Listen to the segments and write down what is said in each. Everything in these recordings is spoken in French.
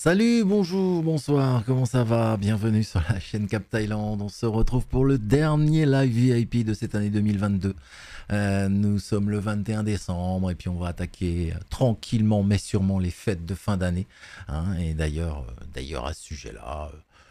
Salut, bonjour, bonsoir, comment ça va? Bienvenue sur la chaîne Cap Thaïlande. On se retrouve pour le dernier live VIP de cette année 2022. Nous sommes le 21 décembre et puis on va attaquer tranquillement mais sûrement les fêtes de fin d'année, hein. Et d'ailleurs à ce sujet-là,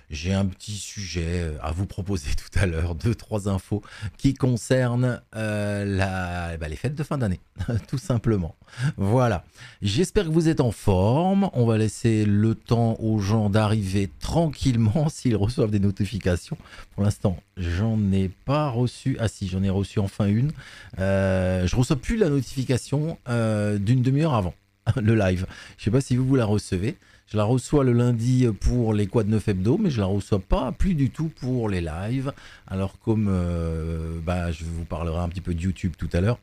j'ai un petit sujet à vous proposer tout à l'heure, deux, trois infos qui concernent les fêtes de fin d'année, tout simplement. Voilà. J'espère que vous êtes en forme. On va laisser le temps aux gens d'arriver tranquillement s'ils reçoivent des notifications. Pour l'instant, j'en ai pas reçu. Ah si, j'en ai reçu enfin une. Je reçois plus la notification d'une demi-heure avant le live. Je sais pas si vous la recevez. Je la reçois le lundi pour les Quad 9 hebdo, mais je la reçois pas plus du tout pour les lives. Alors comme je vous parlerai un petit peu de YouTube tout à l'heure,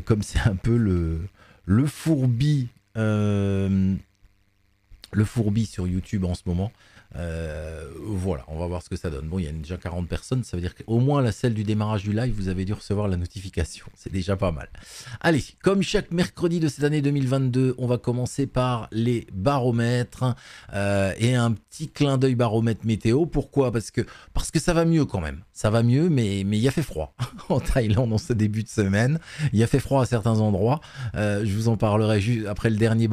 comme c'est un peu le fourbi, le fourbi sur YouTube en ce moment. Voilà, on va voir ce que ça donne. Bon, il y a déjà 40 personnes, ça veut dire qu'au moins la celle du démarrage du live, vous avez dû recevoir la notification. C'est déjà pas mal. Allez, comme chaque mercredi de cette année 2022, on va commencer par les baromètres et un petit clin d'œil baromètre météo. Pourquoi? Parce que ça va mieux quand même. Ça va mieux, mais il a fait froid en Thaïlande en ce début de semaine. Il a fait froid à certains endroits. Je vous en parlerai juste après le dernier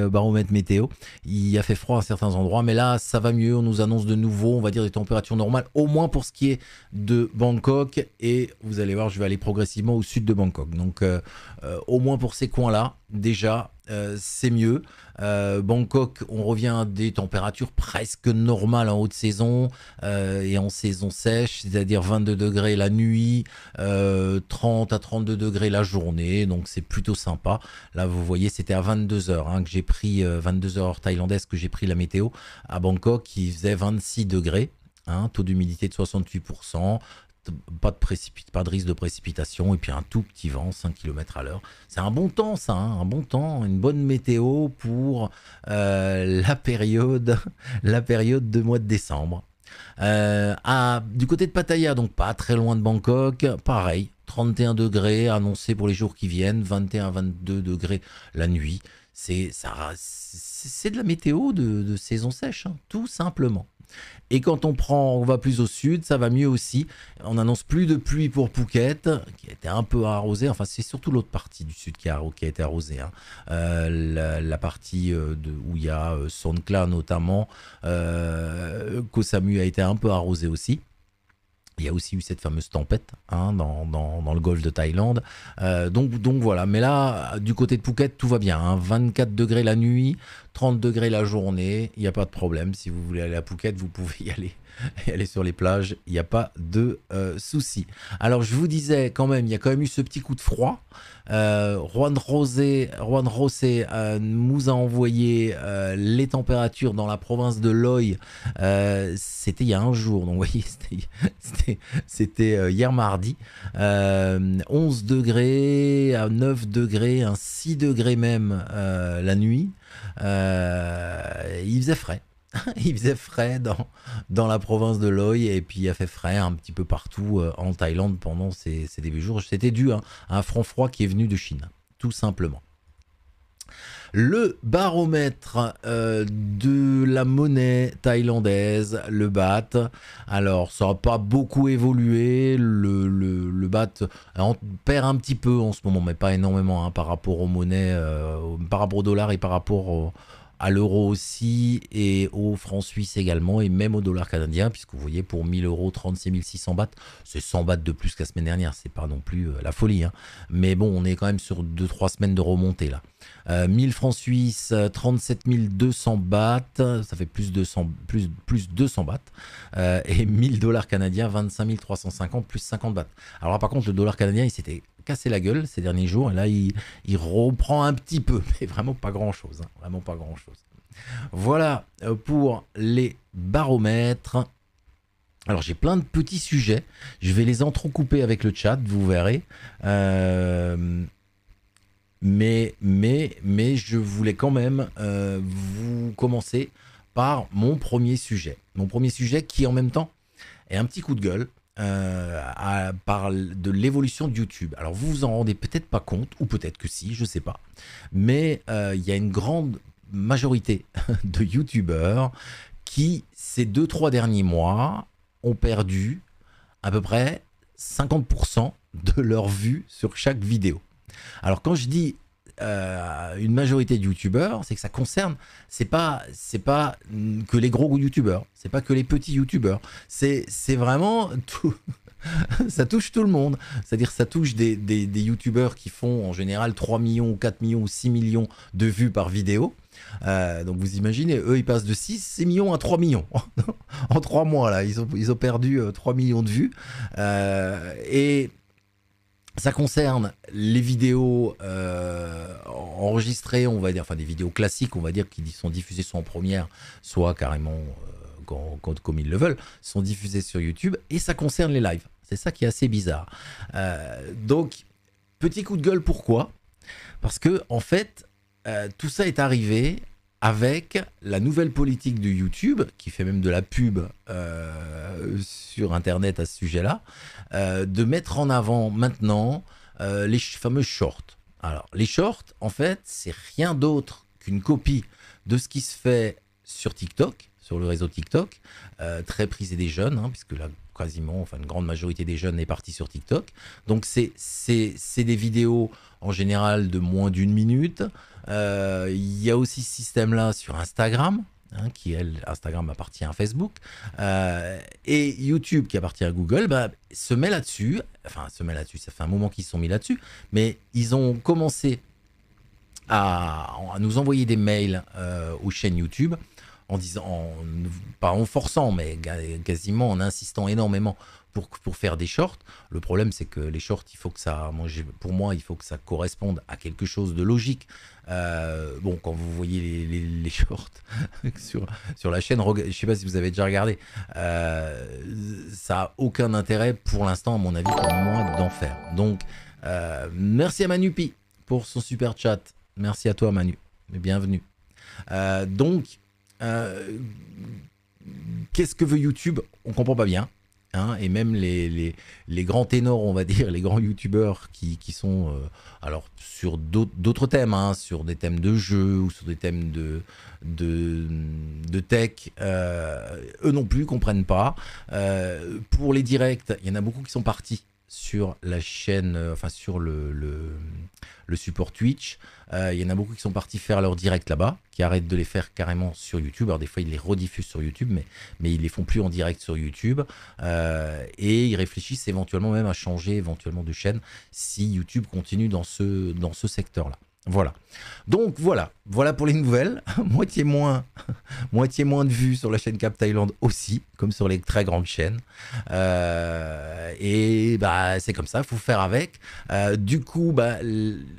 baromètre météo. Il a fait froid à certains endroits, mais là, ça va mieux. On nous annonce de nouveau, on va dire, des températures normales, au moins pour ce qui est de Bangkok. Et vous allez voir, je vais aller progressivement au sud de Bangkok. Donc, au moins pour ces coins-là, déjà, c'est mieux. Bangkok, on revient à des températures presque normales en haute saison et en saison sèche, c'est-à-dire 22 degrés la nuit, 30 à 32 degrés la journée, donc c'est plutôt sympa. Là, vous voyez, c'était à 22 heures que j'ai pris, 22 heures thaïlandaises que j'ai pris la météo. À Bangkok, il faisait 26 degrés, taux d'humidité de 68%. Pas de risque de précipitation et puis un tout petit vent, 5 km à l'heure. C'est un bon temps ça, un bon temps, une bonne météo pour la période de mois de décembre. Du côté de Pattaya, donc pas très loin de Bangkok, pareil, 31 degrés annoncés pour les jours qui viennent, 21-22 degrés la nuit. C'est de la météo de saison sèche, tout simplement. Et quand on va plus au sud, ça va mieux aussi. On annonce plus de pluie pour Phuket, qui a été un peu arrosée. Enfin, c'est surtout l'autre partie du sud qui a été arrosée. La partie où il y a Songkhla notamment, Koh Samui a été un peu arrosée aussi. Il y a aussi eu cette fameuse tempête dans le golfe de Thaïlande. Donc voilà. Mais là, du côté de Phuket, tout va bien. 24 degrés la nuit, 30 degrés la journée. Il n'y a pas de problème. Si vous voulez aller à Phuket, vous pouvez y aller. Et aller sur les plages, il n'y a pas de souci. Alors je vous disais quand même, il y a quand même eu ce petit coup de froid. Juan José nous a envoyé les températures dans la province de Loei. C'était il y a un jour, donc vous voyez, c'était hier mardi. 11 degrés, 9 degrés, 6 degrés même la nuit. Il faisait frais. Il faisait frais dans la province de Loei et puis il a fait frais un petit peu partout en Thaïlande pendant ces débuts jours. C'était dû à un front froid qui est venu de Chine, tout simplement. Le baromètre de la monnaie thaïlandaise, le baht. Alors, ça n'a pas beaucoup évolué. Le baht perd un petit peu en ce moment, mais pas énormément par rapport aux monnaies, par rapport au dollar et par rapport à l'euro aussi, et au franc suisse également, et même au dollar canadien, puisque vous voyez, pour 1000 euros, 36 600 bahts, c'est 100 bahts de plus que la semaine dernière, c'est pas non plus la folie, mais bon, on est quand même sur 2-3 semaines de remontée là. 1000 francs suisses, 37 200 bahts, ça fait plus 200 bahts, et 1000 dollars canadiens, 25 350 plus 50 bahts. Alors là, par contre, le dollar canadien, il s'était cassé la gueule ces derniers jours, et là, il reprend un petit peu, mais vraiment pas grand-chose, vraiment pas grand-chose. Voilà pour les baromètres. Alors j'ai plein de petits sujets, je vais les entrecouper avec le chat, vous verrez. Mais je voulais quand même vous commencer par mon premier sujet. Mon premier sujet qui en même temps est un petit coup de gueule. Parle de l'évolution de YouTube. Alors vous vous en rendez peut-être pas compte, ou peut-être que si, je sais pas. Mais il y a une grande majorité de youtubeurs qui, ces 2-3 derniers mois, ont perdu à peu près 50% de leurs vues sur chaque vidéo. Alors quand je dis une majorité de youtubeurs, c'est que ça concerne, c'est pas que les gros youtubeurs, c'est pas que les petits youtubeurs, c'est vraiment tout. Ça touche tout le monde, c'est-à-dire ça touche des youtubeurs qui font en général 3 millions, 4 millions ou 6 millions de vues par vidéo. Donc vous imaginez, eux ils passent de 6 millions à 3 millions en 3 mois là, ils ont perdu 3 millions de vues. Et ça concerne les vidéos enregistrées, on va dire, enfin des vidéos classiques, on va dire, qui sont diffusées soit en première, soit carrément comme ils le veulent, sont diffusées sur YouTube, et ça concerne les lives. C'est ça qui est assez bizarre. Donc, petit coup de gueule, pourquoi? Parce que, en fait, tout ça est arrivé avec la nouvelle politique de YouTube, qui fait même de la pub sur Internet à ce sujet-là, de mettre en avant maintenant les fameux shorts. Alors, les shorts, en fait, c'est rien d'autre qu'une copie de ce qui se fait sur TikTok, sur le réseau TikTok, très prisé des jeunes, hein, puisque là, quasiment, enfin, une grande majorité des jeunes est partie sur TikTok. Donc, c'est des vidéos, en général, de moins d'1 minute. Il y a aussi ce système-là sur Instagram, hein, qui, Instagram appartient à Facebook, et YouTube, qui appartient à Google, bah, se met là-dessus. Enfin, se met là-dessus, ça fait un moment qu'ils se sont mis là-dessus, mais ils ont commencé à nous envoyer des mails aux chaînes YouTube, en disant, pas en forçant, mais quasiment en insistant énormément pour faire des shorts. Le problème, c'est que les shorts, il faut que ça, pour moi, il faut que ça corresponde à quelque chose de logique. Bon, quand vous voyez les shorts sur la chaîne, je ne sais pas si vous avez déjà regardé, ça n'a aucun intérêt pour l'instant, à mon avis, pour moi, d'en faire. Donc, merci à Manupi pour son super chat. Merci à toi, Manu. Bienvenue. Donc, qu'est-ce que veut YouTube? On comprend pas bien. Hein, et même les grands ténors, on va dire, les grands youtubeurs qui sont alors sur d'autres thèmes, hein, sur des thèmes de jeux ou sur des thèmes de tech, eux non plus comprennent pas. Pour les directs, il y en a beaucoup qui sont partis sur la chaîne, enfin sur le support Twitch. Il y en a beaucoup qui sont partis faire leur direct là-bas, qui arrêtent de les faire carrément sur YouTube. Alors des fois ils les rediffusent sur YouTube, mais ils les font plus en direct sur YouTube. Et ils réfléchissent éventuellement même à changer éventuellement de chaîne si YouTube continue dans ce secteur-là. Voilà. Donc voilà pour les nouvelles. moitié moins de vues sur la chaîne Cap Thaïlande aussi, comme sur les très grandes chaînes. Et bah c'est comme ça, faut faire avec. Du coup, bah,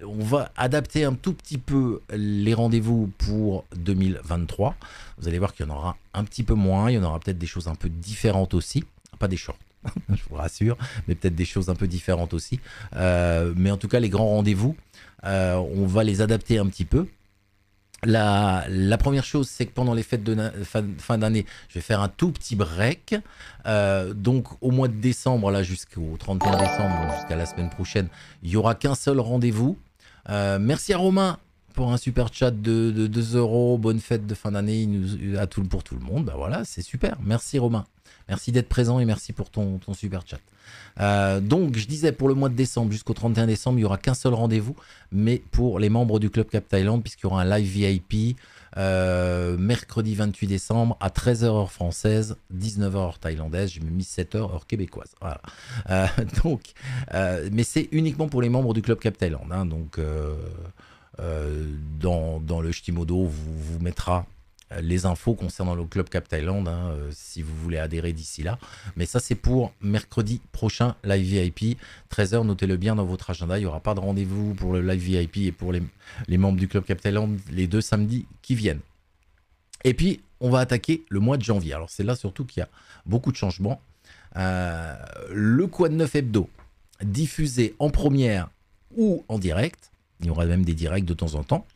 on va adapter un tout petit peu les rendez-vous pour 2023. Vous allez voir qu'il y en aura un petit peu moins. Il y en aura peut-être des choses un peu différentes aussi. Pas des shorts, je vous rassure, mais peut-être des choses un peu différentes aussi. Mais en tout cas, les grands rendez-vous, on va les adapter un petit peu. La première chose, c'est que pendant les fêtes de fin d'année, je vais faire un tout petit break. Donc au mois de décembre, là jusqu'au 31 décembre, jusqu'à la semaine prochaine, il n'y aura qu'un seul rendez-vous. Merci à Romain pour un super chat de 2 euros. Bonne fête de fin d'année pour tout le monde. Bah voilà, c'est super. Merci Romain. Merci d'être présent et merci pour ton super chat. Donc, je disais, pour le mois de décembre jusqu'au 31 décembre, il n'y aura qu'un seul rendez-vous, mais pour les membres du Club Cap Thaïlande, puisqu'il y aura un live VIP mercredi 28 décembre à 13h heure française, 19h heure thaïlandaise, j'ai mis 7h heure québécoise. Voilà. Mais c'est uniquement pour les membres du Club Cap Thaïlande. Hein, donc, dans le Shtimodo, vous mettra les infos concernant le Club Cap Thaïlande, hein, si vous voulez adhérer d'ici là. Mais ça, c'est pour mercredi prochain, live VIP, 13h, notez-le bien dans votre agenda. Il n'y aura pas de rendez-vous pour le live VIP et pour les membres du Club Cap Thaïlande les 2 samedis qui viennent. Et puis, on va attaquer le mois de janvier. Alors, c'est là surtout qu'il y a beaucoup de changements. Le Quad 9 Hebdo, diffusé en première ou en direct. Il y aura même des directs de temps en temps.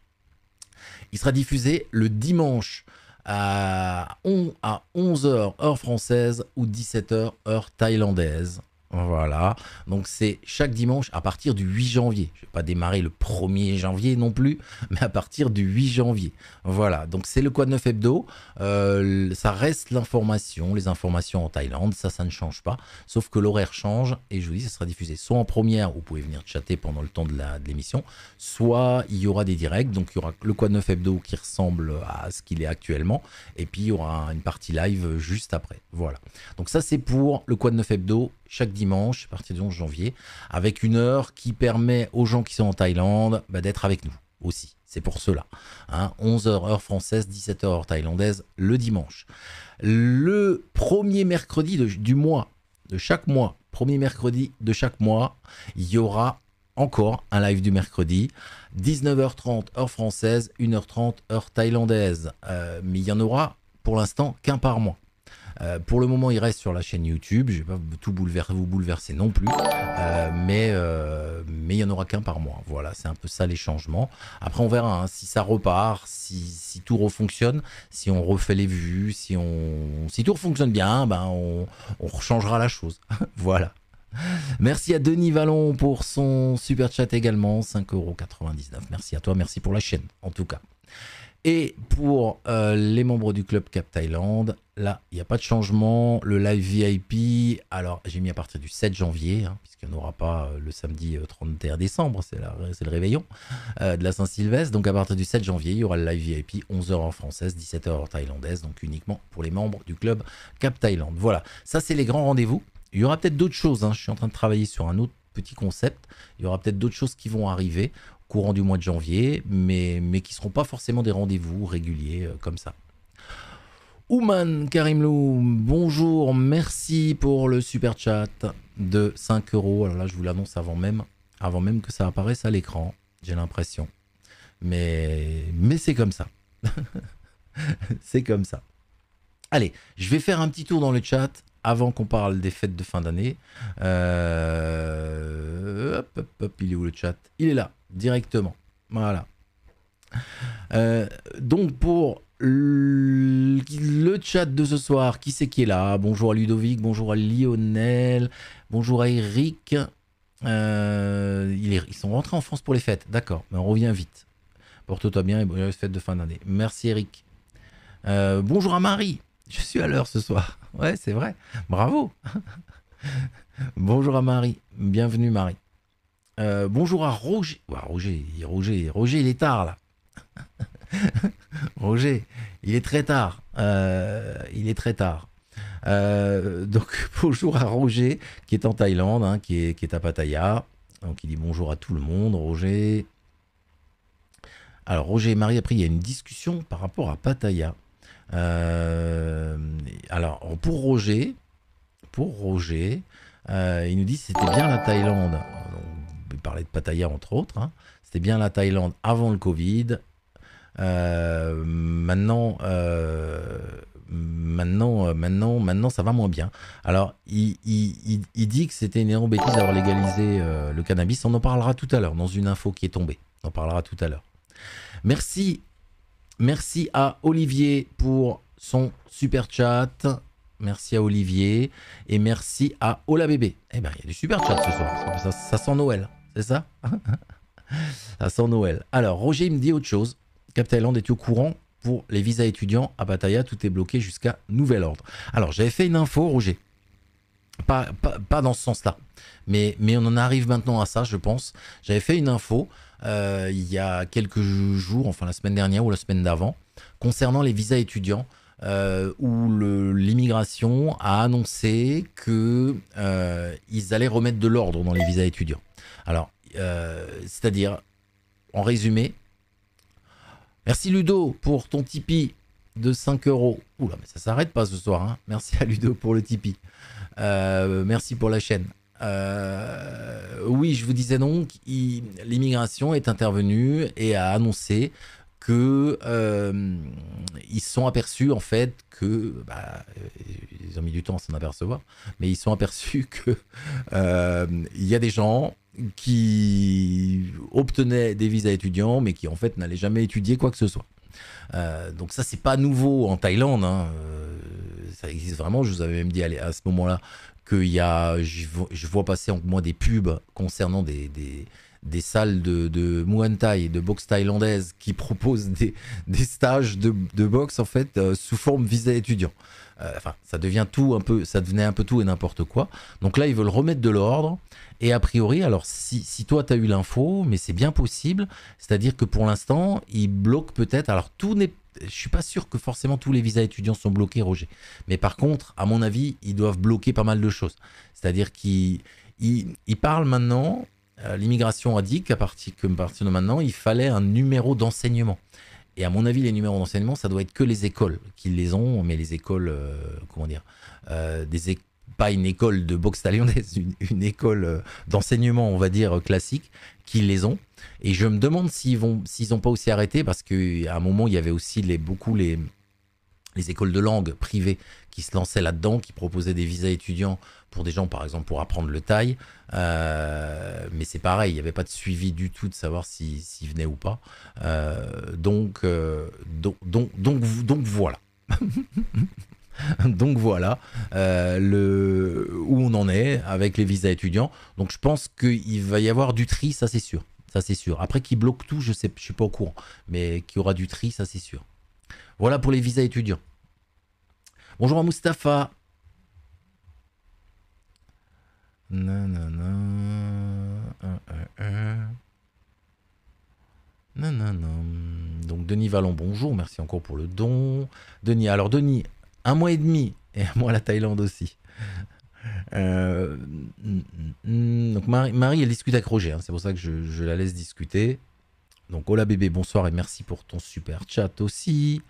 Il sera diffusé le dimanche à 11h heure française ou 17h heure thaïlandaise. Voilà, donc c'est chaque dimanche à partir du 8 janvier. Je ne vais pas démarrer le 1er janvier non plus, mais à partir du 8 janvier. Voilà, donc c'est le Quoi de Neuf Hebdo. Ça reste l'information, les informations en Thaïlande, ça ne change pas. Sauf que l'horaire change et je vous dis, ça sera diffusé soit en première, vous pouvez venir chatter pendant le temps de l'émission, soit il y aura des directs. Donc il y aura le Quoi de Neuf Hebdo qui ressemble à ce qu'il est actuellement. Et puis il y aura une partie live juste après. Voilà, donc ça c'est pour le Quoi de Neuf Hebdo. Chaque dimanche, à partir du 11 janvier, avec une heure qui permet aux gens qui sont en Thaïlande d'être avec nous aussi. C'est pour cela. 11h heure française, 17h heure thaïlandaise, le dimanche. Le premier mercredi du mois, de chaque mois, premier mercredi de chaque mois, il y aura encore un live du mercredi, 19h30 heure française, 1h30 heure thaïlandaise. Mais il y en aura pour l'instant qu'un par mois. Pour le moment, il reste sur la chaîne YouTube. Je ne vais pas tout vous bouleverser non plus, mais il n'y en aura qu'un par mois. Voilà, c'est un peu ça les changements. Après, on verra si ça repart, si tout refonctionne, si on refait les vues, si tout fonctionne bien, on rechangera la chose. Voilà. Merci à Denis Vallon pour son super chat également, 5,99 €. Merci à toi, merci pour la chaîne en tout cas. Et pour les membres du club Cap Thaïlande, là, il n'y a pas de changement. Le live VIP, alors j'ai mis à partir du 7 janvier, puisqu'il n'y en aura pas le samedi 31 décembre, c'est le réveillon de la Saint-Sylvestre. Donc à partir du 7 janvier, il y aura le live VIP, 11h en française, 17h en thaïlandaise, donc uniquement pour les membres du club Cap Thaïlande. Voilà, ça c'est les grands rendez-vous. Il y aura peut-être d'autres choses, je suis en train de travailler sur un autre petit concept. Il y aura peut-être d'autres choses qui vont arriver courant du mois de janvier, mais qui ne seront pas forcément des rendez-vous réguliers comme ça. Ouman Karimlou, bonjour, merci pour le super chat de 5 €. Alors là, je vous l'annonce avant même que ça apparaisse à l'écran, j'ai l'impression. Mais c'est comme ça. C'est comme ça. Allez, je vais faire un petit tour dans le chat avant qu'on parle des fêtes de fin d'année. Hop, il est où le chat? Il est là, directement. Voilà. Donc pour le chat de ce soir, qui c'est qui est là? Bonjour à Ludovic, bonjour à Lionel, bonjour à Eric. Ils sont rentrés en France pour les fêtes, d'accord, mais on revient vite. Porte-toi bien et bonne fête de fin d'année. Merci Eric. Bonjour à Marie. Je suis à l'heure ce soir. Ouais, c'est vrai. Bravo. Bonjour à Marie. Bienvenue Marie. Bonjour à Roger. Ouais, Roger, il est tard là. Roger, il est très tard. Donc bonjour à Roger qui est en Thaïlande, qui est à Pattaya. Donc il dit bonjour à tout le monde. Roger. Alors Roger et Marie, après il y a une discussion par rapport à Pattaya. Alors pour Roger, il nous dit c'était bien la Thaïlande. Donc, il parlait de Pattaya entre autres. C'était bien la Thaïlande avant le Covid. Maintenant, ça va moins bien. Alors, il dit que c'était une énorme bêtise d'avoir légalisé le cannabis. On en parlera tout à l'heure dans une info qui est tombée. On en parlera tout à l'heure. Merci à Olivier pour son super chat. Merci à Olivier. Et merci à Ola Bébé. Eh ben, il y a du super chat ce soir. Ça sent Noël, c'est ça? Ça sent Noël. Alors, Roger, il me dit autre chose. Cap Thaïlande est au courant pour les visas étudiants à Pattaya. Tout est bloqué jusqu'à nouvel ordre. Alors, j'avais fait une info, Roger. Pas dans ce sens-là. Mais on en arrive maintenant à ça, je pense. J'avais fait une info il y a quelques jours, enfin la semaine dernière ou la semaine d'avant, concernant les visas étudiants, où l'immigration a annoncé qu'ils allaient remettre de l'ordre dans les visas étudiants. Alors, c'est-à-dire, en résumé, merci Ludo pour ton Tipeee de 5 €. Oula, mais ça s'arrête pas ce soir. Merci à Ludo pour le Tipeee. Merci pour la chaîne. Oui, je vous disais donc, l'immigration est intervenue et a annoncé que ils se sont aperçus en fait que ils ont mis du temps à s'en apercevoir, mais ils sont aperçus que il y a des gens qui obtenaient des visas étudiants mais qui en fait n'allaient jamais étudier quoi que ce soit. Donc ça c'est pas nouveau en Thaïlande, ça existe vraiment. Je vous avais même dit à ce moment-là je vois passer en moi des pubs concernant des salles de Muay Thai, de boxe thaïlandaise qui proposent des stages de boxe en fait sous forme visa étudiant. Enfin, ça devenait un peu tout et n'importe quoi. Donc là, ils veulent remettre de l'ordre. Et a priori, alors si toi, tu as eu l'info, mais c'est bien possible, c'est-à-dire que pour l'instant, ils bloquent peut-être. Alors, je suis pas sûr que forcément tous les visas étudiants sont bloqués, Roger. Mais par contre, à mon avis, ils doivent bloquer pas mal de choses. C'est-à-dire qu'ils parlent maintenant, l'immigration a dit qu'à partir de maintenant, il fallait un numéro d'enseignement. Et à mon avis, les numéros d'enseignement, ça doit être que les écoles qui les ont, mais les écoles, comment dire, pas une école de boxe thaïlandaise, une école d'enseignement, on va dire, classique, qui les ont. Et je me demande s'ils n'ont pas aussi arrêté, parce qu'à un moment, il y avait aussi beaucoup les écoles de langue privées qui se lançaient là-dedans, qui proposaient des visas étudiants pour des gens, par exemple, pour apprendre le thaï. Mais c'est pareil, il n'y avait pas de suivi du tout de savoir s'ils venaient ou pas. Donc voilà. Donc voilà où on en est avec les visas étudiants. Donc je pense qu'il va y avoir du tri, ça c'est sûr. Ça c'est sûr. Après qu'ils bloquent tout, je suis pas au courant. Mais qu'il y aura du tri, ça c'est sûr. Voilà pour les visas étudiants. Bonjour à Mustapha. Nanana. Nanana. Donc Denis Vallon, bonjour, merci encore pour le don. Denis, 1 mois et demi, et un mois à la Thaïlande aussi. Donc Marie, elle discute avec Roger, hein, c'est pour ça que je la laisse discuter. Donc hola bébé, bonsoir et merci pour ton super chat aussi.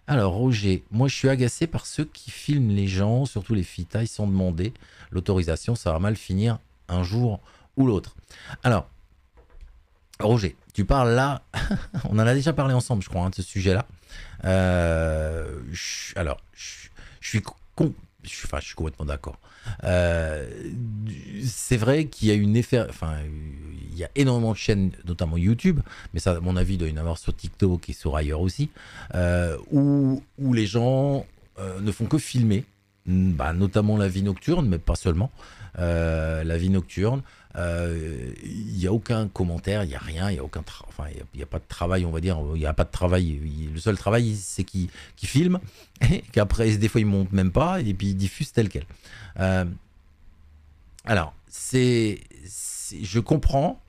Alors Roger, moi je suis agacé par ceux qui filment les gens, surtout les filles thaï, sans demander l'autorisation, ça va mal finir un jour ou l'autre. Alors, Roger, tu parles là, on en a déjà parlé ensemble je crois, hein, de ce sujet-là. Je suis complètement d'accord. C'est vrai qu'il y a il y a énormément de chaînes, notamment YouTube, mais ça, à mon avis, il doit y en avoir sur TikTok et sur ailleurs aussi, où les gens ne font que filmer, notamment la vie nocturne, mais pas seulement. La vie nocturne. Il n'y a aucun commentaire, il n'y a rien, il n'y a il y a pas de travail, on va dire, il n'y a pas de travail. Le seul travail, c'est qu'ils filment, et qu'après, des fois, ils montent même pas, et puis ils diffusent tel quel. Alors, je comprends,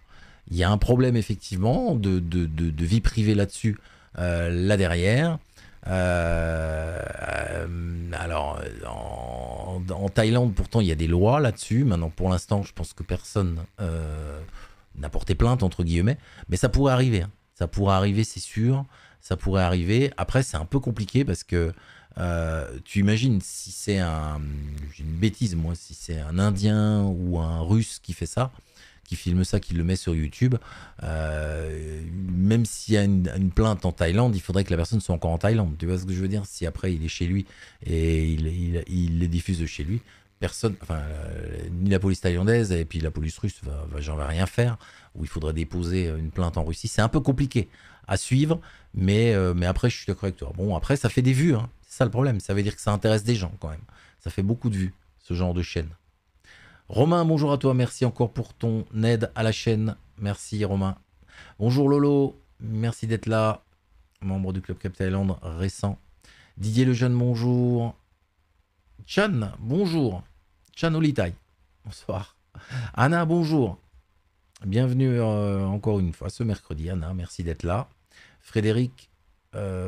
il y a un problème effectivement de vie privée là-dessus, là derrière. Alors, en Thaïlande, pourtant, il y a des lois là-dessus. Maintenant, pour l'instant, je pense que personne n'a porté plainte, entre guillemets. Mais ça pourrait arriver. Hein. Ça pourrait arriver, c'est sûr. Ça pourrait arriver. Après, c'est un peu compliqué parce que tu imagines si c'est j'ai une bêtise, moi, si c'est un Indien ou un Russe qui fait ça, qui filme ça, qui le met sur YouTube, même s'il y a une plainte en Thaïlande, il faudrait que la personne soit encore en Thaïlande. Tu vois ce que je veux dire? Si après il est chez lui et il les diffuse de chez lui, personne, ni la police thaïlandaise et puis la police russe va rien faire, ou il faudrait déposer une plainte en Russie. C'est un peu compliqué à suivre, mais après je suis d'accord avec toi. Bon, après ça fait des vues, hein. C'est ça le problème, ça veut dire que ça intéresse des gens quand même. Ça fait beaucoup de vues, ce genre de chaîne. Romain, bonjour à toi, merci encore pour ton aide à la chaîne. Merci Romain. Bonjour Lolo, merci d'être là. Membre du Club Cap Thaïlande récent. Didier Lejeune, bonjour. Chan, bonjour. Chan Olitai, bonsoir. Anna, bonjour. Bienvenue encore une fois ce mercredi. Anna, merci d'être là. Frédéric,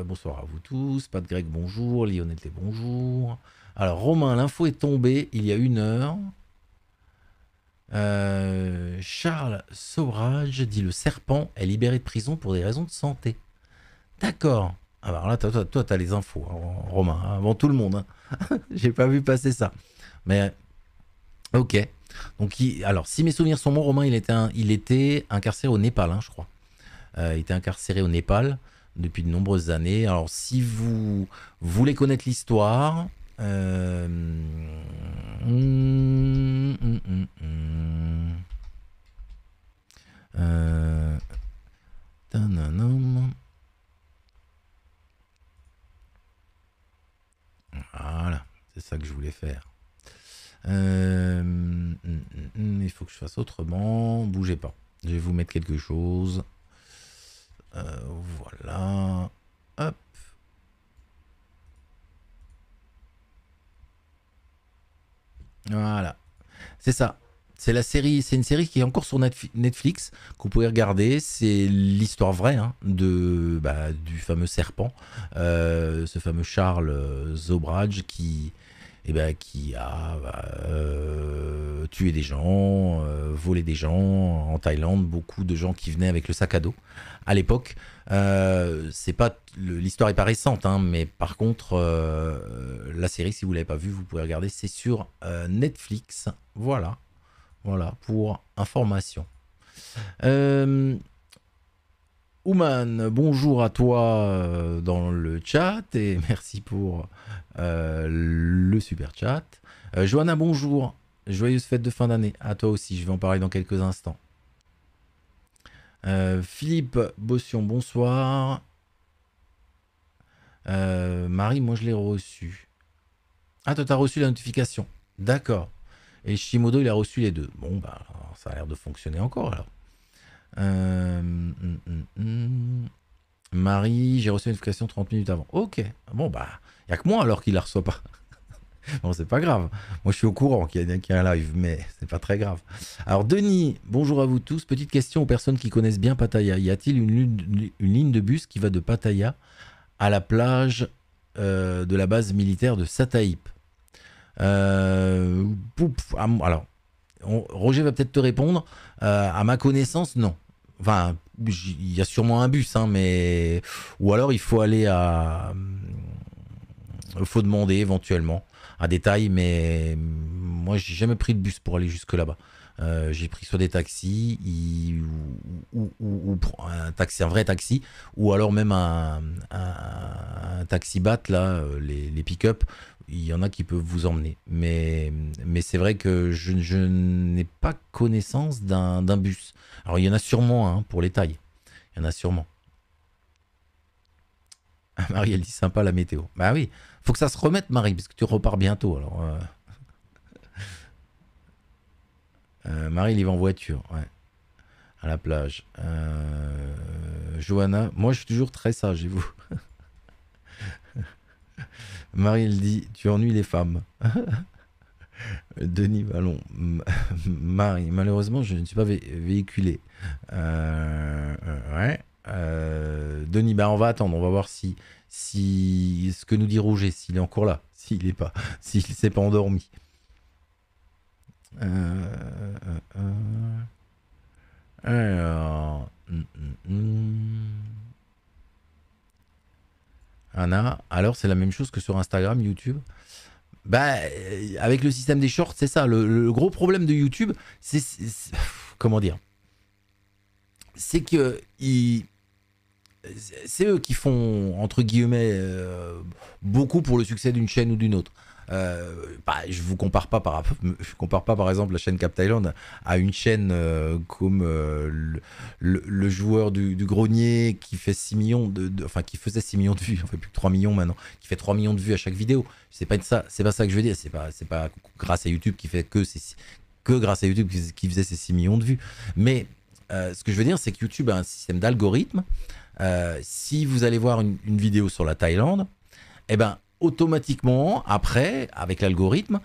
bonsoir à vous tous. Pat Greg, bonjour. Lionel, bonjour. Alors Romain, l'info est tombée il y a 1 heure. Charles Saurage dit le serpent est libéré de prison pour des raisons de santé. D'accord. Alors là, toi, t'as les infos, hein, Romain, hein, avant tout le monde. Hein. J'ai pas vu passer ça. Mais ok. Donc, alors, si mes souvenirs sont bons, Romain, il était incarcéré au Népal, hein, je crois. Il était incarcéré au Népal depuis de nombreuses années. Alors, si vous voulez connaître l'histoire, ça que je voulais faire. Il faut que je fasse autrement. Bougez pas. Je vais vous mettre quelque chose. Voilà. Hop. Voilà. C'est ça. C'est la série, c'est une série qui est encore sur Netflix, que vous pouvez regarder. C'est l'histoire vraie hein, du fameux serpent, ce fameux Charles Zobridge qui a tué des gens, volé des gens en Thaïlande. Beaucoup de gens qui venaient avec le sac à dos à l'époque. C'est pas l'histoire est pas récente, hein, mais par contre la série, si vous l'avez pas vue, vous pouvez regarder. C'est sur Netflix. Voilà. Voilà, pour information. Ouman, bonjour à toi dans le chat et merci pour le super chat. Johanna, bonjour. Joyeuse fête de fin d'année. À toi aussi, je vais en parler dans quelques instants. Philippe Bossion, bonsoir. Marie, moi je l'ai reçu. Ah, toi t'as reçu la notification. D'accord. Et Shimodo, il a reçu les deux. Bon, bah, ça a l'air de fonctionner encore, alors. Marie, j'ai reçu une notification 30 minutes avant. Ok. Bon, bah, il n'y a que moi, alors qu'il la reçoit pas. Bon, c'est pas grave. Moi, je suis au courant qu'il y a un live, mais c'est pas très grave. Alors, Denis, bonjour à vous tous. Petite question aux personnes qui connaissent bien Pattaya. Y a-t-il une ligne de bus qui va de Pattaya à la plage de la base militaire de Sataip? Alors, Roger va peut-être te répondre. À ma connaissance, non. Enfin, il y a sûrement un bus, hein, mais ou alors il faut aller à, il faut demander éventuellement un détail, mais moi j'ai jamais pris de bus pour aller jusque là-bas. J'ai pris soit des taxis ou un taxi, un vrai taxi, ou alors même un taxi bat là, les pick-up. Il y en a qui peuvent vous emmener, mais c'est vrai que je n'ai pas connaissance d'un bus. Alors il y en a sûrement hein, pour les tailles, il y en a sûrement. Marie, elle dit sympa la météo. Bah oui, faut que ça se remette Marie, parce que tu repars bientôt. Alors Marie, il y va en voiture, ouais, à la plage. Johanna, moi je suis toujours très sage, et vous? Marie, elle dit, tu ennuies les femmes. Denis Vallon. Marie, malheureusement, je ne suis pas véhiculé. Ouais. Denis, bah, on va attendre, on va voir si ce que nous dit Rouget, s'il est encore là, s'il s'est pas endormi. Alors, Anna, alors c'est la même chose que sur Instagram, YouTube. Bah, avec le système des shorts, c'est ça. Le gros problème de YouTube, c'est comment dire, c'est que c'est eux qui font entre guillemets beaucoup pour le succès d'une chaîne ou d'une autre. Je vous compare pas je compare pas par exemple la chaîne Cap Thailand à une chaîne comme le joueur du grenier qui fait 6 millions enfin qui faisait 6 millions de vues, on fait plus que 3 millions maintenant, qui fait 3 millions de vues à chaque vidéo. C'est pas ça que je veux dire, c'est pas grâce à YouTube qui fait que grâce à YouTube qui faisait ces 6 millions de vues. Mais ce que je veux dire, c'est que YouTube a un système d'algorithme. Si vous allez voir une vidéo sur la Thaïlande, eh ben automatiquement, après, avec l'algorithme,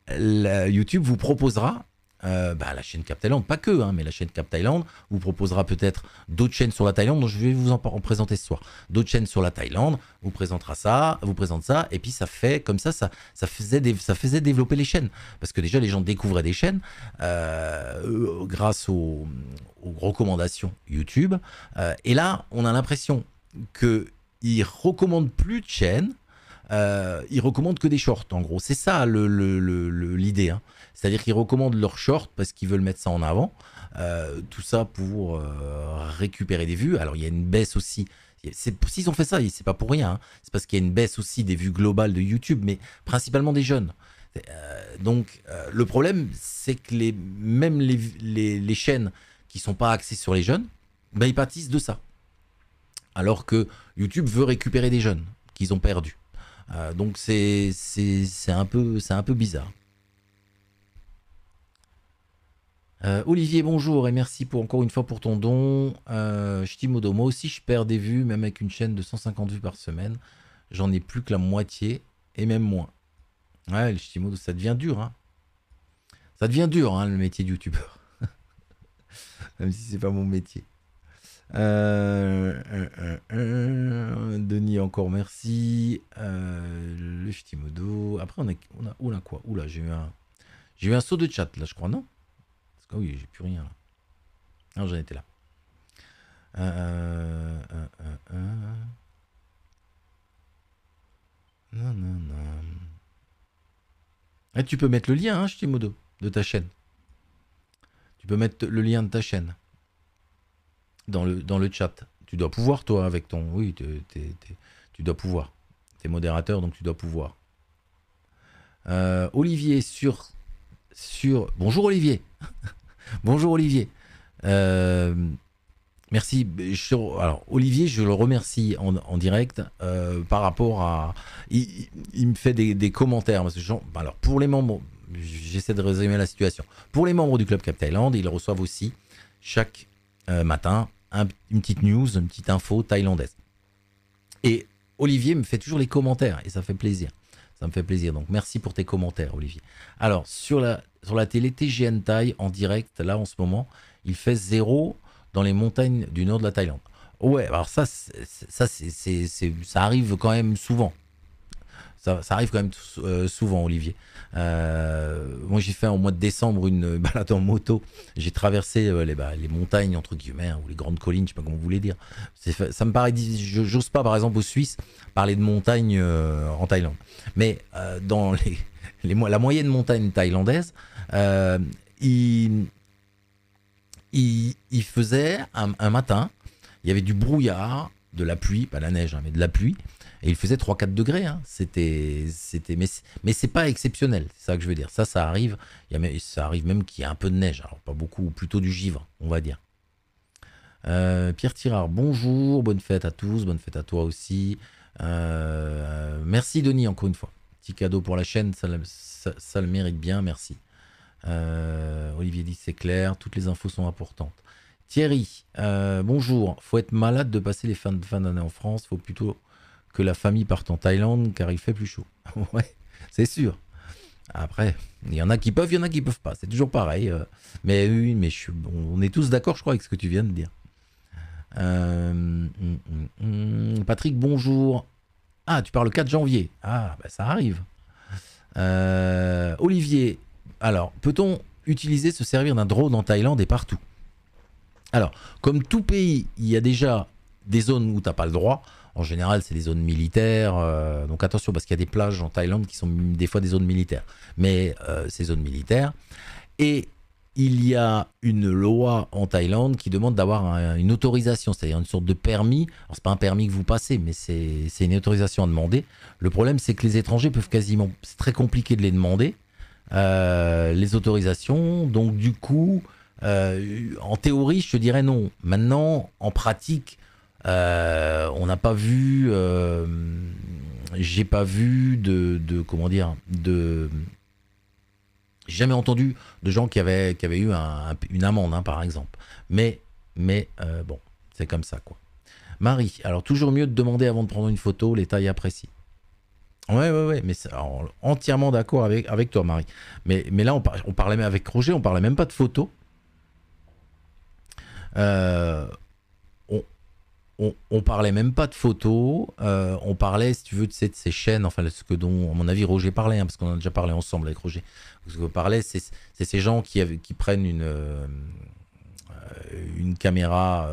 YouTube vous proposera la chaîne Cap Thailand, pas que, hein, mais la chaîne Cap Thailand vous proposera peut-être d'autres chaînes sur la Thaïlande, dont je vais vous en présenter ce soir. D'autres chaînes sur la Thaïlande vous présente ça, et puis ça fait comme ça faisait développer les chaînes, parce que déjà les gens découvraient des chaînes grâce aux recommandations YouTube, et là on a l'impression que ils recommandent plus de chaînes, ils recommandent que des shorts, en gros. C'est ça l'idée. Hein. C'est-à-dire qu'ils recommandent leurs shorts parce qu'ils veulent mettre ça en avant. Tout ça pour récupérer des vues. Alors, il y a une baisse aussi. S'ils ont fait ça, c'est pas pour rien. Hein. C'est parce qu'il y a une baisse aussi des vues globales de YouTube, mais principalement des jeunes. Donc, le problème, c'est que même les chaînes qui sont pas axées sur les jeunes, ben, ils pâtissent de ça. Alors que YouTube veut récupérer des jeunes qu'ils ont perdus. Donc c'est un peu bizarre. Olivier, bonjour et merci pour encore une fois pour ton don. Shtimodo, moi aussi je perds des vues, même avec une chaîne de 150 vues par semaine. J'en ai plus que la moitié et même moins. Ouais, le Shtimodo, ça devient dur. Hein. Ça devient dur, hein, le métier de youtubeur. Même si c'est pas mon métier. Denis, encore merci. Le Shtimodo. Après, on a quoi? Oula, j'ai eu un saut de chat là, je crois, non? Parce que oui, j'ai plus rien là. Non, j'en étais là. Non, non, non. Ah, tu peux mettre le lien, hein, Shtimodo, de ta chaîne. Tu peux mettre le lien de ta chaîne dans le chat. Tu dois pouvoir, toi, avec ton... Oui, tu dois pouvoir. T'es modérateur, donc tu dois pouvoir. Olivier, Bonjour, Olivier. Bonjour, Olivier. Merci. Alors, Olivier, je le remercie en direct par rapport à... Il me fait des commentaires. Parce que alors, pour les membres... J'essaie de résumer la situation. Pour les membres du Club Cap Thaïlande, ils reçoivent aussi chaque matin une petite news, une petite info thaïlandaise. Et Olivier me fait toujours les commentaires et ça fait plaisir. Ça me fait plaisir. Donc merci pour tes commentaires, Olivier. Alors, sur la télé TGN Thaï en direct, là en ce moment, il fait 0 dans les montagnes du nord de la Thaïlande. Ouais, alors ça arrive quand même souvent. Ça arrive quand même souvent, Olivier. Moi, j'ai fait au mois de décembre une balade en moto. J'ai traversé les montagnes, entre guillemets, hein, ou les grandes collines, je sais pas comment vous voulez dire. Ça me paraît... J'ose pas, par exemple, aux Suisses, parler de montagnes en Thaïlande. Mais dans la moyenne montagne thaïlandaise, il faisait un matin, il y avait du brouillard, de la pluie, pas la neige, hein, mais de la pluie. Et il faisait 3-4 degrés. Hein. Mais c'est pas exceptionnel. C'est ça que je veux dire. Ça arrive. Ça arrive même qu'il y ait un peu de neige. Alors, pas beaucoup, plutôt du givre, on va dire. Pierre Tirard, bonjour. Bonne fête à tous. Bonne fête à toi aussi. Merci, Denis, encore une fois. Petit cadeau pour la chaîne. Ça le mérite bien. Merci. Olivier dit c'est clair. Toutes les infos sont importantes. Thierry, bonjour. Faut être malade de passer les fins d'année en France. Faut plutôt que la famille parte en Thaïlande car il fait plus chaud. Ouais, c'est sûr. Après, il y en a qui peuvent, il y en a qui peuvent pas. C'est toujours pareil. Mais oui, mais on est tous d'accord, je crois, avec ce que tu viens de dire. Patrick, bonjour. Ah, tu parles le 4 janvier. Ah, bah ça arrive. Olivier, alors, peut-on se servir d'un drone en Thaïlande et partout? Alors, comme tout pays, il y a déjà des zones où tu n'as pas le droit. En général, c'est des zones militaires. Donc attention, parce qu'il y a des plages en Thaïlande qui sont des fois des zones militaires. Mais ces zones militaires. Et il y a une loi en Thaïlande qui demande d'avoir une autorisation, c'est-à-dire une sorte de permis. Alors, c'est pas un permis que vous passez, mais c'est une autorisation à demander. Le problème, c'est que les étrangers peuvent quasiment... C'est très compliqué de les demander, les autorisations. Donc, du coup... en théorie, je te dirais non. Maintenant, en pratique, on n'a pas vu, j'ai pas vu comment dire, j'ai jamais entendu de gens qui avaient eu une amende, hein, par exemple. Mais bon, c'est comme ça, quoi. Marie, alors toujours mieux de demander avant de prendre une photo, l'État y apprécie. Ouais, mais entièrement d'accord avec toi, Marie. Mais là, on parlait même avec Roger, on parlait même pas de photos. On parlait même pas de photos, on parlait, si tu veux, de ces chaînes, enfin, ce dont, à mon avis, Roger parlait, hein, parce qu'on a déjà parlé ensemble avec Roger. Ce que parlait, c'est ces gens qui prennent une caméra,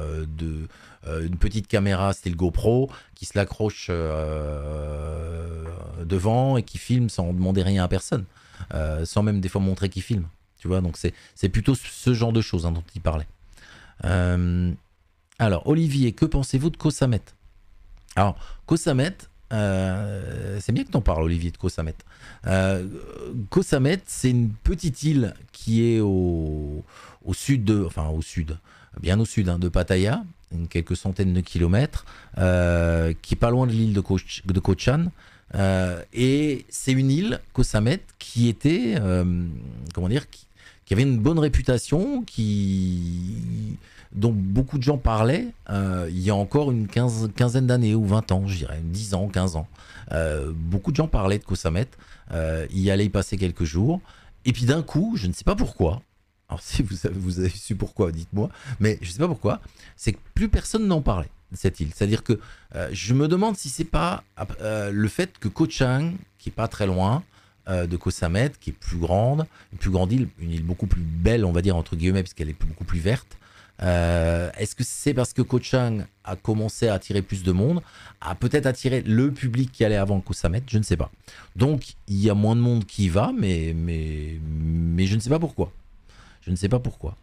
une petite caméra style GoPro, qui se l'accroche devant et qui filment sans demander rien à personne, sans même des fois montrer qu'ils filment. Tu vois, donc c'est plutôt ce genre de choses, hein, dont il parlait. Alors, Olivier, que pensez-vous de Koh Samet? Alors, Koh Samet, c'est bien que tu en parles, Olivier, de Koh Samet. Koh Samet, c'est une petite île qui est au sud, bien au sud, hein, de Pattaya, quelques centaines de kilomètres, qui est pas loin de l'île de Koh Chan. Et c'est une île, Koh Samet, qui était, comment dire, qui avait une bonne réputation, dont beaucoup de gens parlaient il y a encore une quinzaine d'années ou 20 ans, je dirais, 10 ans, 15 ans. Beaucoup de gens parlaient de Koh Samet, y allaient y passer quelques jours, et puis d'un coup, je ne sais pas pourquoi, alors si vous avez su pourquoi, dites-moi, mais je ne sais pas pourquoi, c'est que plus personne n'en parlait de cette île. C'est-à-dire que je me demande si c'est pas le fait que Koh Chang, qui est pas très loin de Koh Samet, qui est une plus grande île, une île beaucoup plus belle, on va dire entre guillemets, puisqu'elle est beaucoup plus verte. Est-ce que c'est parce que Koh Chang a commencé à attirer plus de monde, a peut-être attiré le public qui allait avant Koh Samet, je ne sais pas. Donc il y a moins de monde qui y va, mais je ne sais pas pourquoi. Je ne sais pas pourquoi.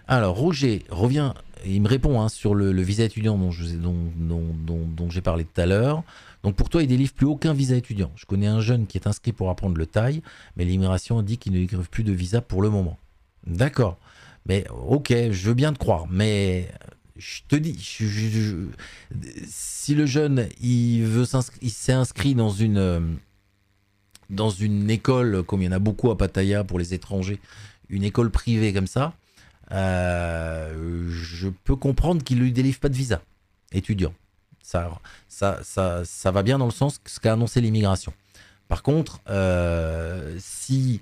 Alors Roger revient, il me répond sur le visa étudiant dont j'ai parlé tout à l'heure. Donc pour toi, il délivre plus aucun visa étudiant. Je connais un jeune qui est inscrit pour apprendre le thaï, mais l'immigration dit qu'il ne délivre plus de visa pour le moment. D'accord. Mais ok, je veux bien te croire, mais je te dis, si le jeune il s'est inscrit dans une école, comme il y en a beaucoup à Pattaya pour les étrangers, une école privée comme ça, je peux comprendre qu'il ne lui délivre pas de visa étudiant. Ça va bien dans le sens que ce qu'a annoncé l'immigration. Par contre, si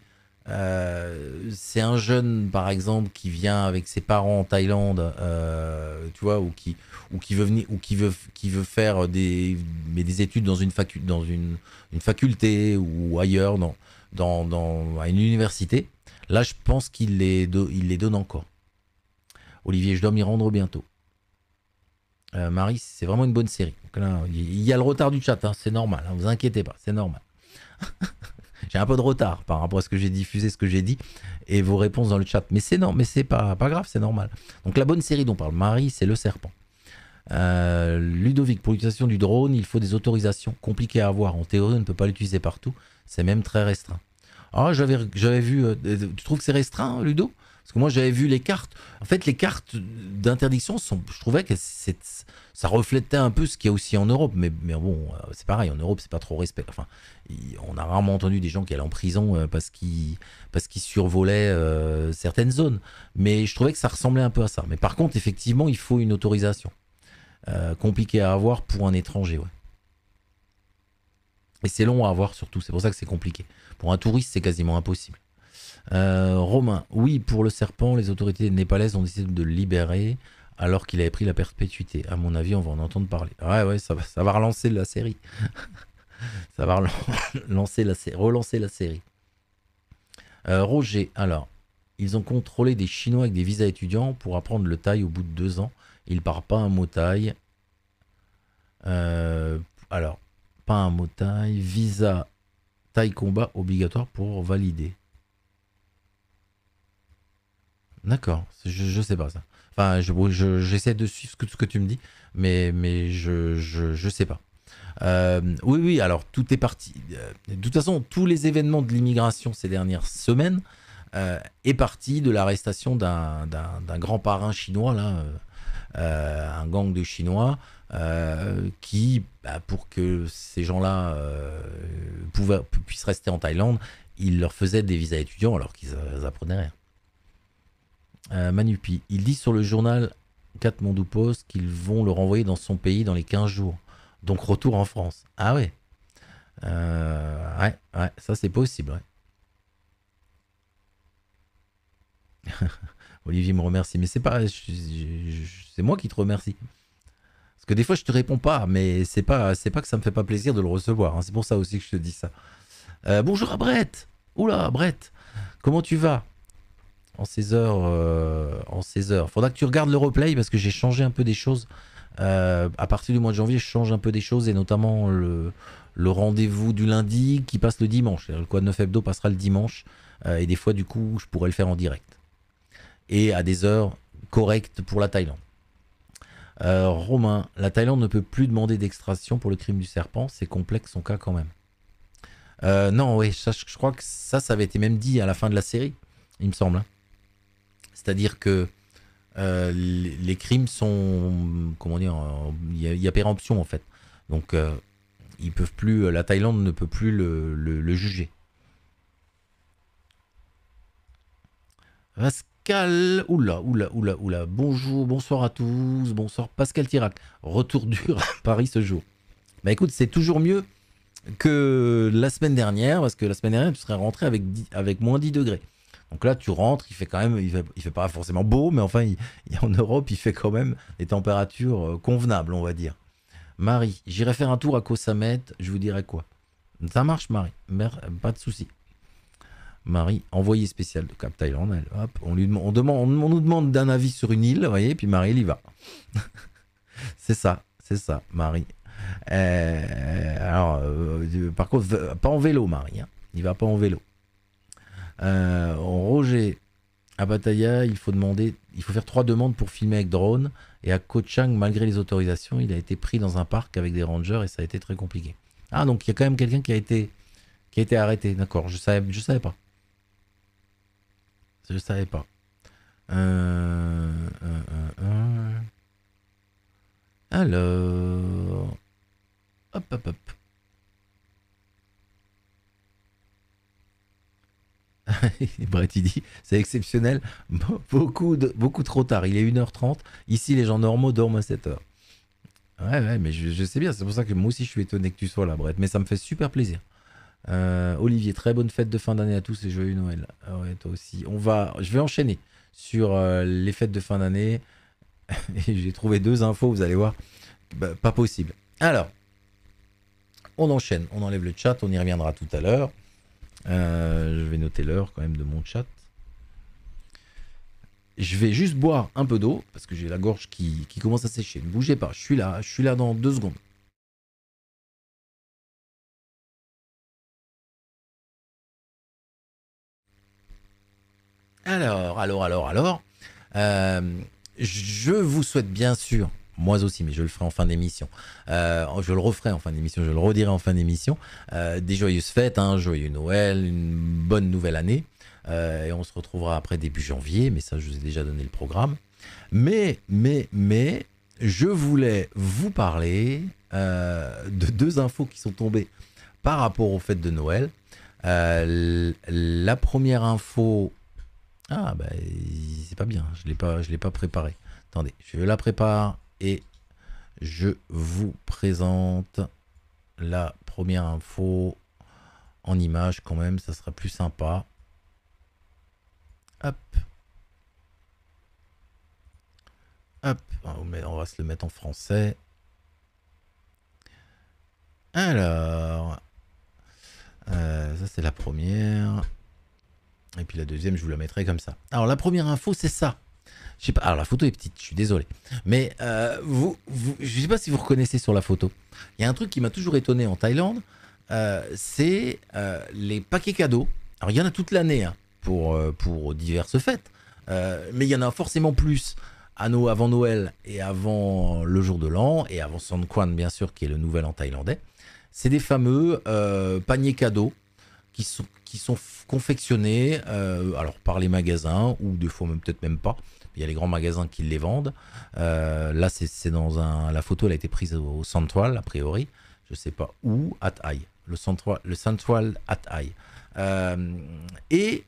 c'est un jeune, par exemple, qui vient avec ses parents en Thaïlande, tu vois, ou qui veut venir, ou qui veut faire des études dans une faculté ou ailleurs, à une université, là, je pense qu'il les donne encore. Olivier, je dois m'y rendre bientôt. Marie, c'est vraiment une bonne série. Donc là, il y a le retard du chat, c'est normal, vous inquiétez pas, c'est normal. J'ai un peu de retard par rapport à ce que j'ai diffusé, ce que j'ai dit, et vos réponses dans le chat. Mais c'est pas grave, c'est normal. Donc la bonne série dont parle Marie, c'est Le Serpent. Ludovic, pour l'utilisation du drone, il faut des autorisations compliquées à avoir. En théorie, on ne peut pas l'utiliser partout. C'est même très restreint. Ah, j'avais vu... tu trouves que c'est restreint, Ludo? Parce que moi, j'avais vu les cartes. En fait, les cartes d'interdiction, je trouvais que ça reflétait un peu ce qu'il y a aussi en Europe. Mais bon, c'est pareil, en Europe, c'est pas trop respect. Enfin, on a rarement entendu des gens qui allaient en prison parce qu'ils survolaient certaines zones. Mais je trouvais que ça ressemblait un peu à ça. Mais par contre, effectivement, il faut une autorisation. Compliquée à avoir pour un étranger, ouais. Et c'est long à avoir surtout, c'est pour ça que c'est compliqué. Pour un touriste, c'est quasiment impossible. Romain, oui, pour le serpent, les autorités népalaises ont décidé de le libérer alors qu'il avait pris la perpétuité. À mon avis, on va en entendre parler. Ouais, ça va relancer la série. Ça va relancer la série. Roger, alors, ils ont contrôlé des Chinois avec des visas étudiants pour apprendre le thaï au bout de 2 ans. Ils parlent pas un mot thaï. Alors, pas un mot thaï. Visa thaï combat obligatoire pour valider. D'accord, je sais pas ça. Enfin, j'essaie de suivre ce que tu me dis, mais je sais pas. Oui, alors tout est parti. De toute façon, tous les événements de l'immigration ces dernières semaines est parti de l'arrestation d'un grand parrain chinois, là, un gang de Chinois, qui, pour que ces gens-là puissent rester en Thaïlande, ils leur faisaient des visas étudiants alors qu'ils apprenaient rien. Manupi, il dit sur le journal Kathmandu Post qu'ils vont le renvoyer dans son pays dans les 15 jours. Donc retour en France. Ah ouais. Ouais, ça c'est possible. Ouais. Olivier me remercie, mais c'est pas, c'est moi qui te remercie. Parce que des fois je te réponds pas, mais c'est pas que ça me fait pas plaisir de le recevoir. Hein. C'est pour ça aussi que je te dis ça. Bonjour à Brett. Oula, Brett, comment tu vas? En ces heures. Faudra que tu regardes le replay parce que j'ai changé un peu des choses. À partir du mois de janvier, je change un peu des choses et notamment le rendez-vous du lundi qui passe le dimanche. Le Quad 9 Hebdo passera le dimanche et des fois, du coup, je pourrais le faire en direct. Et à des heures correctes pour la Thaïlande. Romain, la Thaïlande ne peut plus demander d'extradition pour le crime du serpent. C'est complexe son cas quand même. Non, oui, je crois que ça avait été même dit à la fin de la série, il me semble. Hein. C'est-à-dire que les crimes sont, comment dire, il y a péremption en fait. Donc ils peuvent plus, la Thaïlande ne peut plus le juger. Pascal, oula, bonjour, bonsoir à tous, bonsoir Pascal Tirac, retour dur à Paris ce jour. Bah écoute, c'est toujours mieux que la semaine dernière, parce que la semaine dernière, tu serais rentré avec moins 10 degrés. Donc là, tu rentres, il fait quand même, il fait pas forcément beau, mais enfin, en Europe, il fait quand même des températures convenables, on va dire. Marie, j'irai faire un tour à Koh Samet, je vous dirai quoi. Ça marche, Marie, pas de souci. Marie, envoyée spéciale de Cap Thaïlande, hop, on nous demande d'un avis sur une île, vous voyez, puis Marie, elle y va. c'est ça, Marie. Alors, par contre, pas en vélo, Marie. Hein. Il va pas en vélo. Roger, à Pattaya, il faut faire 3 demandes pour filmer avec drone. Et à Koh Chang, malgré les autorisations, il a été pris dans un parc avec des rangers et ça a été très compliqué. Ah, donc il y a quand même quelqu'un qui a été arrêté. D'accord, je savais pas. Je savais pas. Alors, hop. Brett, il dit, c'est exceptionnel, beaucoup trop tard, il est 1h30, ici les gens normaux dorment à 7h. Ouais, mais je sais bien, c'est pour ça que moi aussi je suis étonné que tu sois là, Brett, mais ça me fait super plaisir. Olivier, très bonne fête de fin d'année à tous et joyeux Noël. Ah ouais, toi aussi. Je vais enchaîner sur les fêtes de fin d'année. Et j'ai trouvé 2 infos, vous allez voir. Bah, pas possible. Alors, on enchaîne, on enlève le chat, on y reviendra tout à l'heure. Je vais noter l'heure quand même de mon chat. Je vais juste boire un peu d'eau parce que j'ai la gorge qui commence à sécher. Ne bougez pas, je suis là dans 2 secondes. Alors. Je vous souhaite bien sûr, moi aussi, mais je le ferai en fin d'émission. Je le referai en fin d'émission, je le redirai en fin d'émission. Des joyeuses fêtes, joyeux Noël, une bonne nouvelle année. Et on se retrouvera après début janvier, mais ça, je vous ai déjà donné le programme. Mais, je voulais vous parler de 2 infos qui sont tombées par rapport aux fêtes de Noël. La première info... Ah, bah, c'est pas bien, je l'ai pas préparé. Attendez, je la prépare et je vous présente la première info en image quand même, ça sera plus sympa. Hop. On va se le mettre en français. Alors, ça c'est la première. Et puis la deuxième, je vous la mettrai comme ça. Alors la première info, c'est ça. Je sais pas. Alors la photo est petite, je suis désolé. Mais je sais pas si vous reconnaissez sur la photo. Il y a un truc qui m'a toujours étonné en Thaïlande, c'est les paquets cadeaux. Alors il y en a toute l'année pour diverses fêtes, mais il y en a forcément plus avant Noël et avant le jour de l'an et avant Songkran bien sûr qui est le nouvel an thaïlandais. C'est des fameux paniers cadeaux qui sont confectionnés alors par les magasins ou des fois peut-être même pas. Il y a les grands magasins qui les vendent. Là, c'est dans la photo, elle a été prise au Central, a priori. Je sais pas où, at Ai. Le Central at Ai. Et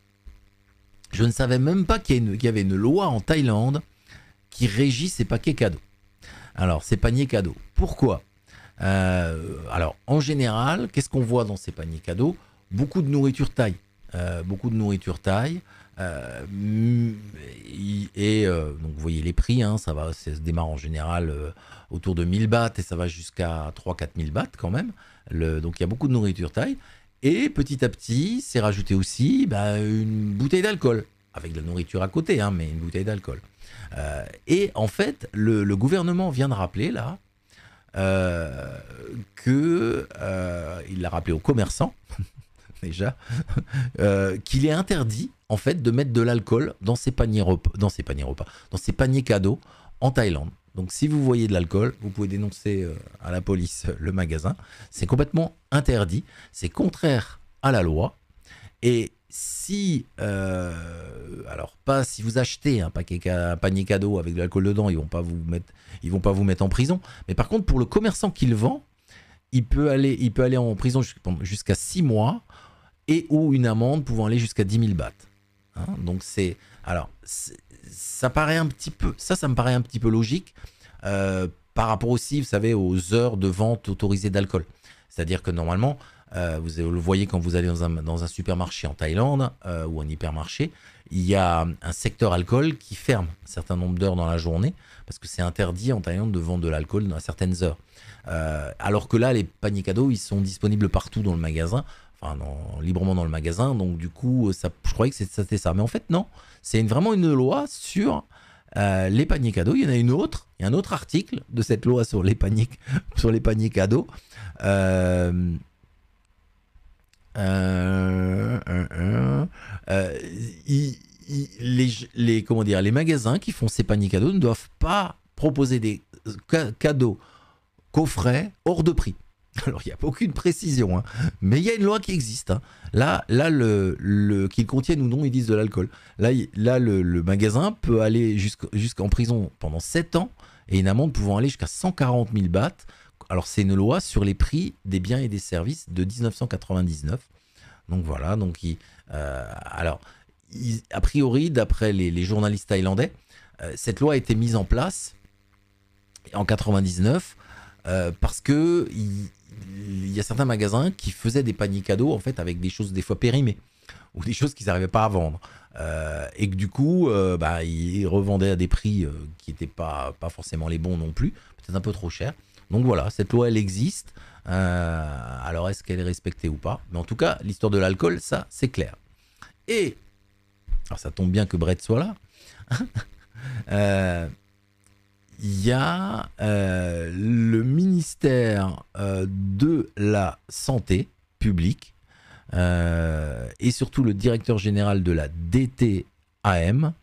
je ne savais même pas qu'il y avait une loi en Thaïlande qui régit ces paquets cadeaux. Alors, ces paniers cadeaux. Pourquoi alors, en général, qu'est-ce qu'on voit dans ces paniers cadeaux? Beaucoup de nourriture thaï. Donc vous voyez les prix, ça se démarre en général autour de 1000 bahts et ça va jusqu'à 3-4 000 bahts quand même. Donc il y a beaucoup de nourriture thaï. Et petit à petit, c'est rajouté aussi une bouteille d'alcool, avec de la nourriture à côté, mais une bouteille d'alcool. Et en fait, le gouvernement vient de rappeler là, il l'a rappelé aux commerçants, déjà, qu'il est interdit en fait de mettre de l'alcool dans ces paniers cadeaux en Thaïlande. Donc si vous voyez de l'alcool, vous pouvez dénoncer à la police le magasin. C'est complètement interdit, c'est contraire à la loi. Et si, alors pas si vous achetez un panier cadeau avec de l'alcool dedans, ils vont pas vous mettre en prison. Mais par contre, pour le commerçant qui le vend, il peut aller en prison jusqu'à 6 mois et ou une amende pouvant aller jusqu'à 10 000 bahts. Hein, donc ça paraît un petit peu, ça me paraît un petit peu logique par rapport aussi, vous savez, aux heures de vente autorisées d'alcool. C'est-à-dire que normalement, vous le voyez quand vous allez dans un supermarché en Thaïlande ou un hypermarché, il y a un secteur alcool qui ferme un certain nombre d'heures dans la journée parce que c'est interdit en Thaïlande de vendre de l'alcool à certaines heures. Alors que là, les paniers cadeaux, ils sont disponibles partout dans le magasin, enfin librement dans le magasin, donc du coup, je croyais que c'était ça. Mais en fait, non, c'est vraiment une loi sur les paniers cadeaux. Il y en a il y a un autre article de cette loi sur les paniers cadeaux. Les magasins qui font ces paniers cadeaux ne doivent pas proposer des cadeaux coffrets hors de prix. Alors, il n'y a aucune précision, hein, mais il y a une loi qui existe. Hein. Là qu'ils contiennent ou non, ils disent de l'alcool. Là, le magasin peut aller jusqu'en prison pendant 7 ans et une amende pouvant aller jusqu'à 140 000 bahts. Alors, c'est une loi sur les prix des biens et des services de 1999. Donc voilà, a priori, d'après les journalistes thaïlandais, cette loi a été mise en place en 99 parce que il y a certains magasins qui faisaient des paniers cadeaux en fait avec des choses des fois périmées ou des choses qu'ils n'arrivaient pas à vendre et que du coup ils revendaient à des prix qui n'étaient pas forcément les bons non plus, peut-être un peu trop cher. Donc voilà, cette loi elle existe. Alors est-ce qu'elle est respectée ou pas? Mais en tout cas, l'histoire de l'alcool, ça c'est clair. Et alors ça tombe bien que Brett soit là. Il y a le ministère de la Santé publique et surtout le directeur général de la DTAM.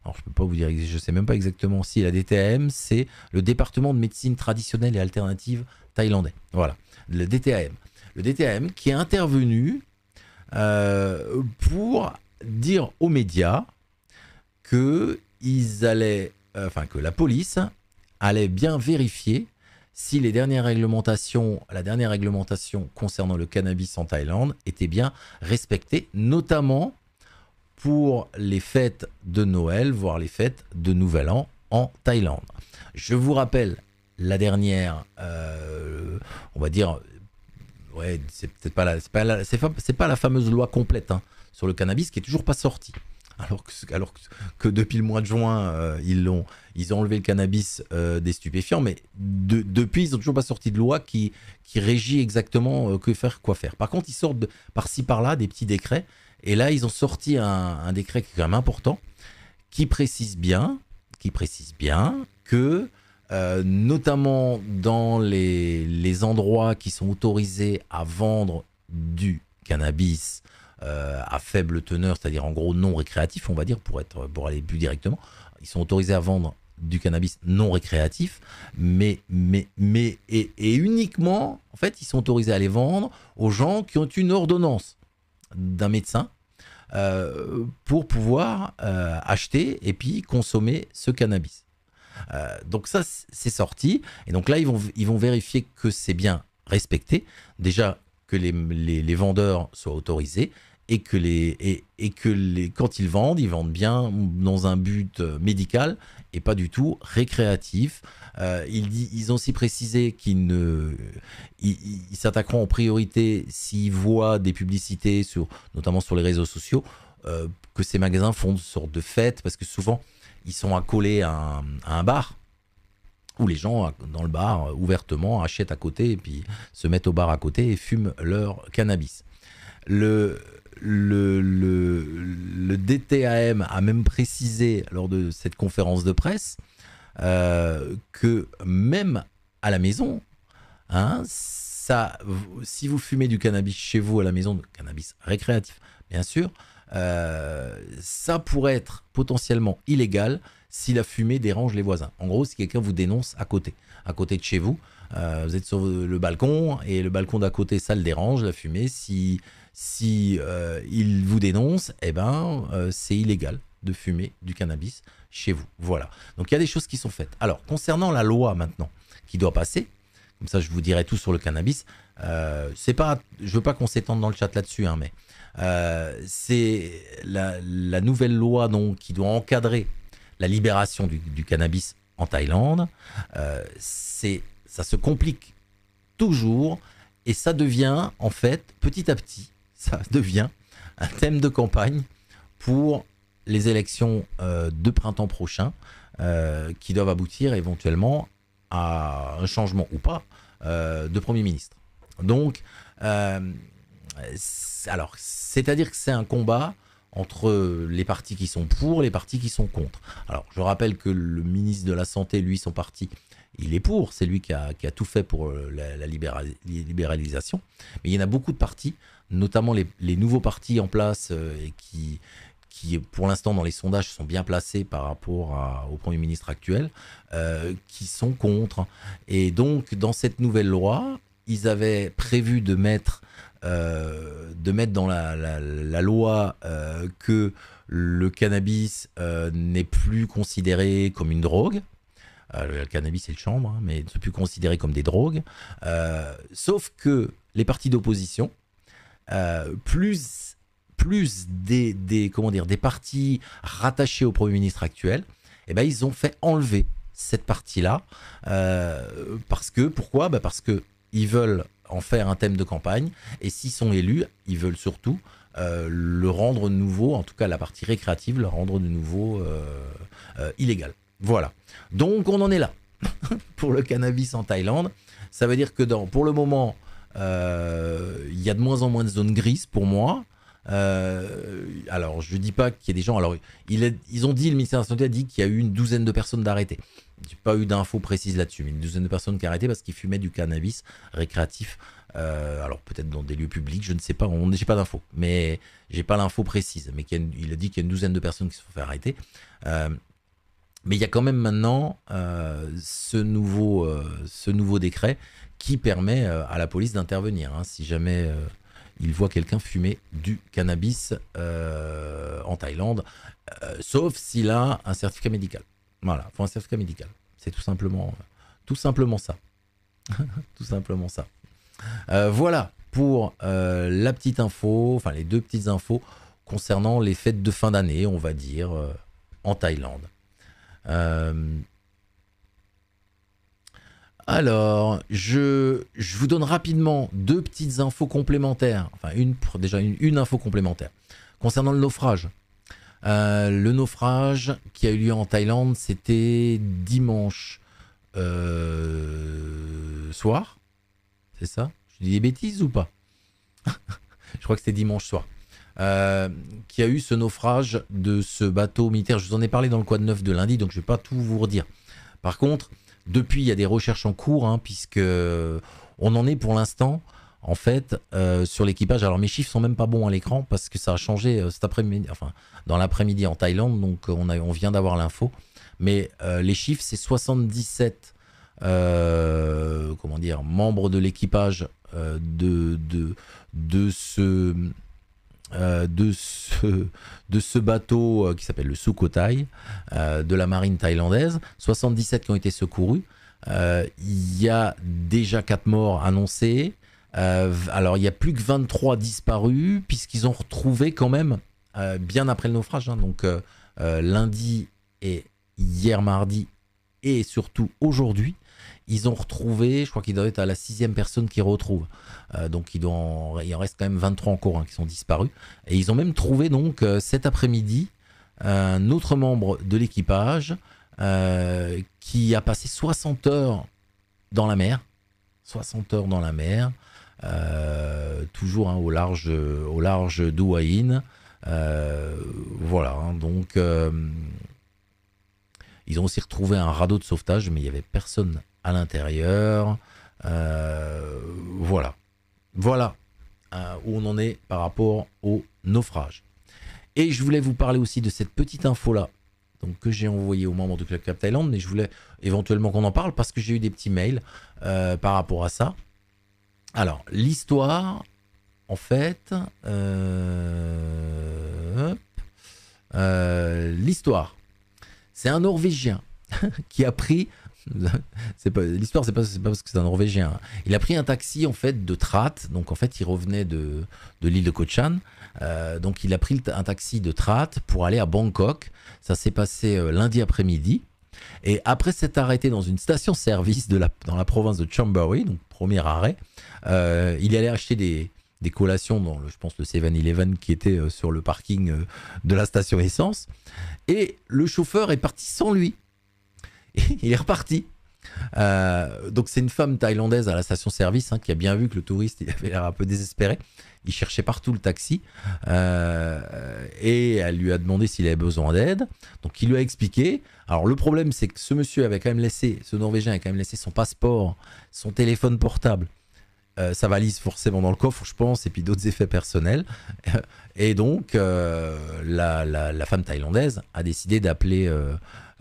Alors je peux pas vous dire, je sais même pas exactement si la DTAM c'est le département de médecine traditionnelle et alternative thaïlandais. Voilà, le DTAM. Le DTAM qui est intervenu pour dire aux médias que que la police allait bien vérifier si la dernière réglementation concernant le cannabis en Thaïlande était bien respectée, notamment pour les fêtes de Noël, voire les fêtes de Nouvel An en Thaïlande. Je vous rappelle la dernière, on va dire, ouais, c'est peut-être pas la fameuse loi complète hein, sur le cannabis qui est toujours pas sortie. Alors que depuis le mois de juin, ils ont enlevé le cannabis des stupéfiants, mais depuis, ils n'ont toujours pas sorti de loi qui régit exactement que faire, quoi faire. Par contre, ils sortent par-ci, par-là des petits décrets, et là, ils ont sorti un décret qui est quand même important, qui précise bien que, notamment dans les endroits qui sont autorisés à vendre du cannabis, à faible teneur, c'est-à-dire en gros non récréatif, on va dire, pour aller plus directement. Ils sont autorisés à vendre du cannabis non récréatif, mais uniquement, en fait, ils sont autorisés à les vendre aux gens qui ont une ordonnance d'un médecin pour pouvoir acheter et puis consommer ce cannabis. Donc ça, c'est sorti. Et donc là, ils vont vérifier que c'est bien respecté. Déjà, que les vendeurs soient autorisés et que quand ils vendent bien dans un but médical et pas du tout récréatif. Ils ont aussi précisé qu'ils s'attaqueront en priorité s'ils voient des publicités, notamment sur les réseaux sociaux, que ces magasins font une sorte de fête, parce que souvent, ils sont accolés à un bar, où les gens, dans le bar, ouvertement, achètent à côté et puis se mettent au bar à côté et fument leur cannabis. Le DTAM a même précisé lors de cette conférence de presse que même à la maison, hein, si vous fumez du cannabis chez vous à la maison, du cannabis récréatif bien sûr, ça pourrait être potentiellement illégal si la fumée dérange les voisins. En gros, si quelqu'un vous dénonce à côté de chez vous, vous êtes sur le balcon et le balcon d'à côté, ça le dérange, la fumée. Si il vous dénonce, eh ben, c'est illégal de fumer du cannabis chez vous. Voilà. Donc il y a des choses qui sont faites. Alors, concernant la loi maintenant qui doit passer, comme ça je vous dirai tout sur le cannabis, c'est pas, je veux pas qu'on s'étende dans le chat là-dessus, hein, mais c'est la nouvelle loi donc, qui doit encadrer la libération du cannabis en Thaïlande. Ça se complique toujours et ça devient en fait petit à petit, ça devient un thème de campagne pour les élections de printemps prochain qui doivent aboutir éventuellement à un changement ou pas de Premier ministre. Donc, alors, c'est-à-dire que c'est un combat entre les partis qui sont pour, les partis qui sont contre. Alors, je rappelle que le ministre de la Santé, lui, son parti, il est pour, c'est lui qui a tout fait pour la libéralisation. Mais il y en a beaucoup de partis, notamment les nouveaux partis en place et qui, pour l'instant, dans les sondages, sont bien placés par rapport au Premier ministre actuel, qui sont contre. Et donc, dans cette nouvelle loi, ils avaient prévu de mettre dans la loi que le cannabis n'est plus considéré comme une drogue. Le cannabis et le chanvre, hein, mais c'est plus considéré comme des drogues. Sauf que les partis d'opposition, plus des partis rattachés au Premier ministre actuel, eh ben, ils ont fait enlever cette partie-là. Pourquoi ? Parce qu'ils veulent en faire un thème de campagne, et s'ils sont élus, ils veulent surtout le rendre nouveau, en tout cas la partie récréative, le rendre de nouveau illégal. Voilà. Donc on en est là pour le cannabis en Thaïlande. Ça veut dire que pour le moment, il y a de moins en moins de zones grises pour moi. Alors je dis pas qu'il y a des gens. Alors ils ont dit, le ministère de la Santé a dit qu'il y a eu une douzaine de personnes d'arrêtées. J'ai pas eu d'infos précises là-dessus, mais une douzaine de personnes qui ont arrêté parce qu'ils fumaient du cannabis récréatif. Alors peut-être dans des lieux publics, je ne sais pas. J'ai pas d'infos, mais j'ai pas l'info précise. Mais il a dit qu'il y a une douzaine de personnes qui se sont fait arrêter. Mais il y a quand même maintenant ce nouveau décret qui permet à la police d'intervenir, hein, si jamais il voit quelqu'un fumer du cannabis en Thaïlande, sauf s'il a un certificat médical. Voilà, il faut un certificat médical. C'est tout simplement ça. Tout simplement ça. Voilà pour la petite info, enfin les deux petites infos concernant les fêtes de fin d'année, on va dire, en Thaïlande. Alors, je vous donne rapidement deux petites infos complémentaires. Enfin, une info complémentaire. Concernant le naufrage. Le naufrage qui a eu lieu en Thaïlande, c'était dimanche soir. C'est ça? Je dis des bêtises ou pas? Je crois que c'était dimanche soir. Qui a eu ce naufrage de ce bateau militaire. Je vous en ai parlé dans le Quad 9 de lundi, donc je ne vais pas tout vous redire. Par contre, depuis, il y a des recherches en cours, hein, puisque on en est pour l'instant, en fait, sur l'équipage. Alors mes chiffres sont même pas bons à l'écran, parce que ça a changé cet après-midi, enfin, dans l'après-midi en Thaïlande, donc on vient d'avoir l'info. Mais les chiffres, c'est 77 membres de l'équipage de ce bateau qui s'appelle le Sukhothai de la marine thaïlandaise, 77 qui ont été secourus. Il y a déjà 4 morts annoncés. Alors il y a plus que 23 disparus puisqu'ils ont retrouvé quand même bien après le naufrage, hein, donc lundi et hier mardi et surtout aujourd'hui. Ils ont retrouvé, je crois qu'il doit être à la 6e personne qu'ils retrouvent. Donc il en reste quand même 23 encore, hein, qui sont disparus. Et ils ont même trouvé donc cet après-midi un autre membre de l'équipage qui a passé 60 heures dans la mer. 60 heures dans la mer, toujours, hein, au large d'Hua Hin. Voilà, hein, donc ils ont aussi retrouvé un radeau de sauvetage, mais il n'y avait personne à l'intérieur. Voilà où on en est par rapport au naufrage. Et je voulais vous parler aussi de cette petite info là donc que j'ai envoyé aux membres du Club Cap Thaïlande, mais je voulais éventuellement qu'on en parle parce que j'ai eu des petits mails par rapport à ça. Alors, l'histoire, en fait, l'histoire, c'est un Norvégien qui a pris... L'histoire, c'est pas parce que c'est un Norvégien. Hein. Il a pris un taxi en fait de Trat, donc en fait il revenait de l'île de Koh Chan. Donc il a pris un taxi de Trat pour aller à Bangkok. Ça s'est passé lundi après-midi. Et après s'être arrêté dans une station-service dans la province de Chonburi, donc premier arrêt, il est allé acheter des collations dans, je pense, le 7-Eleven qui était sur le parking de la station essence. Et le chauffeur est parti sans lui. Il est reparti. Donc c'est une femme thaïlandaise à la station-service qui a bien vu que le touriste il avait l'air un peu désespéré. Il cherchait partout le taxi et elle lui a demandé s'il avait besoin d'aide. Donc il lui a expliqué. Alors le problème c'est que ce monsieur avait quand même laissé, ce Norvégien avait quand même laissé son passeport, son téléphone portable, sa valise forcément dans le coffre je pense, et puis d'autres effets personnels. Et donc la femme thaïlandaise a décidé d'appeler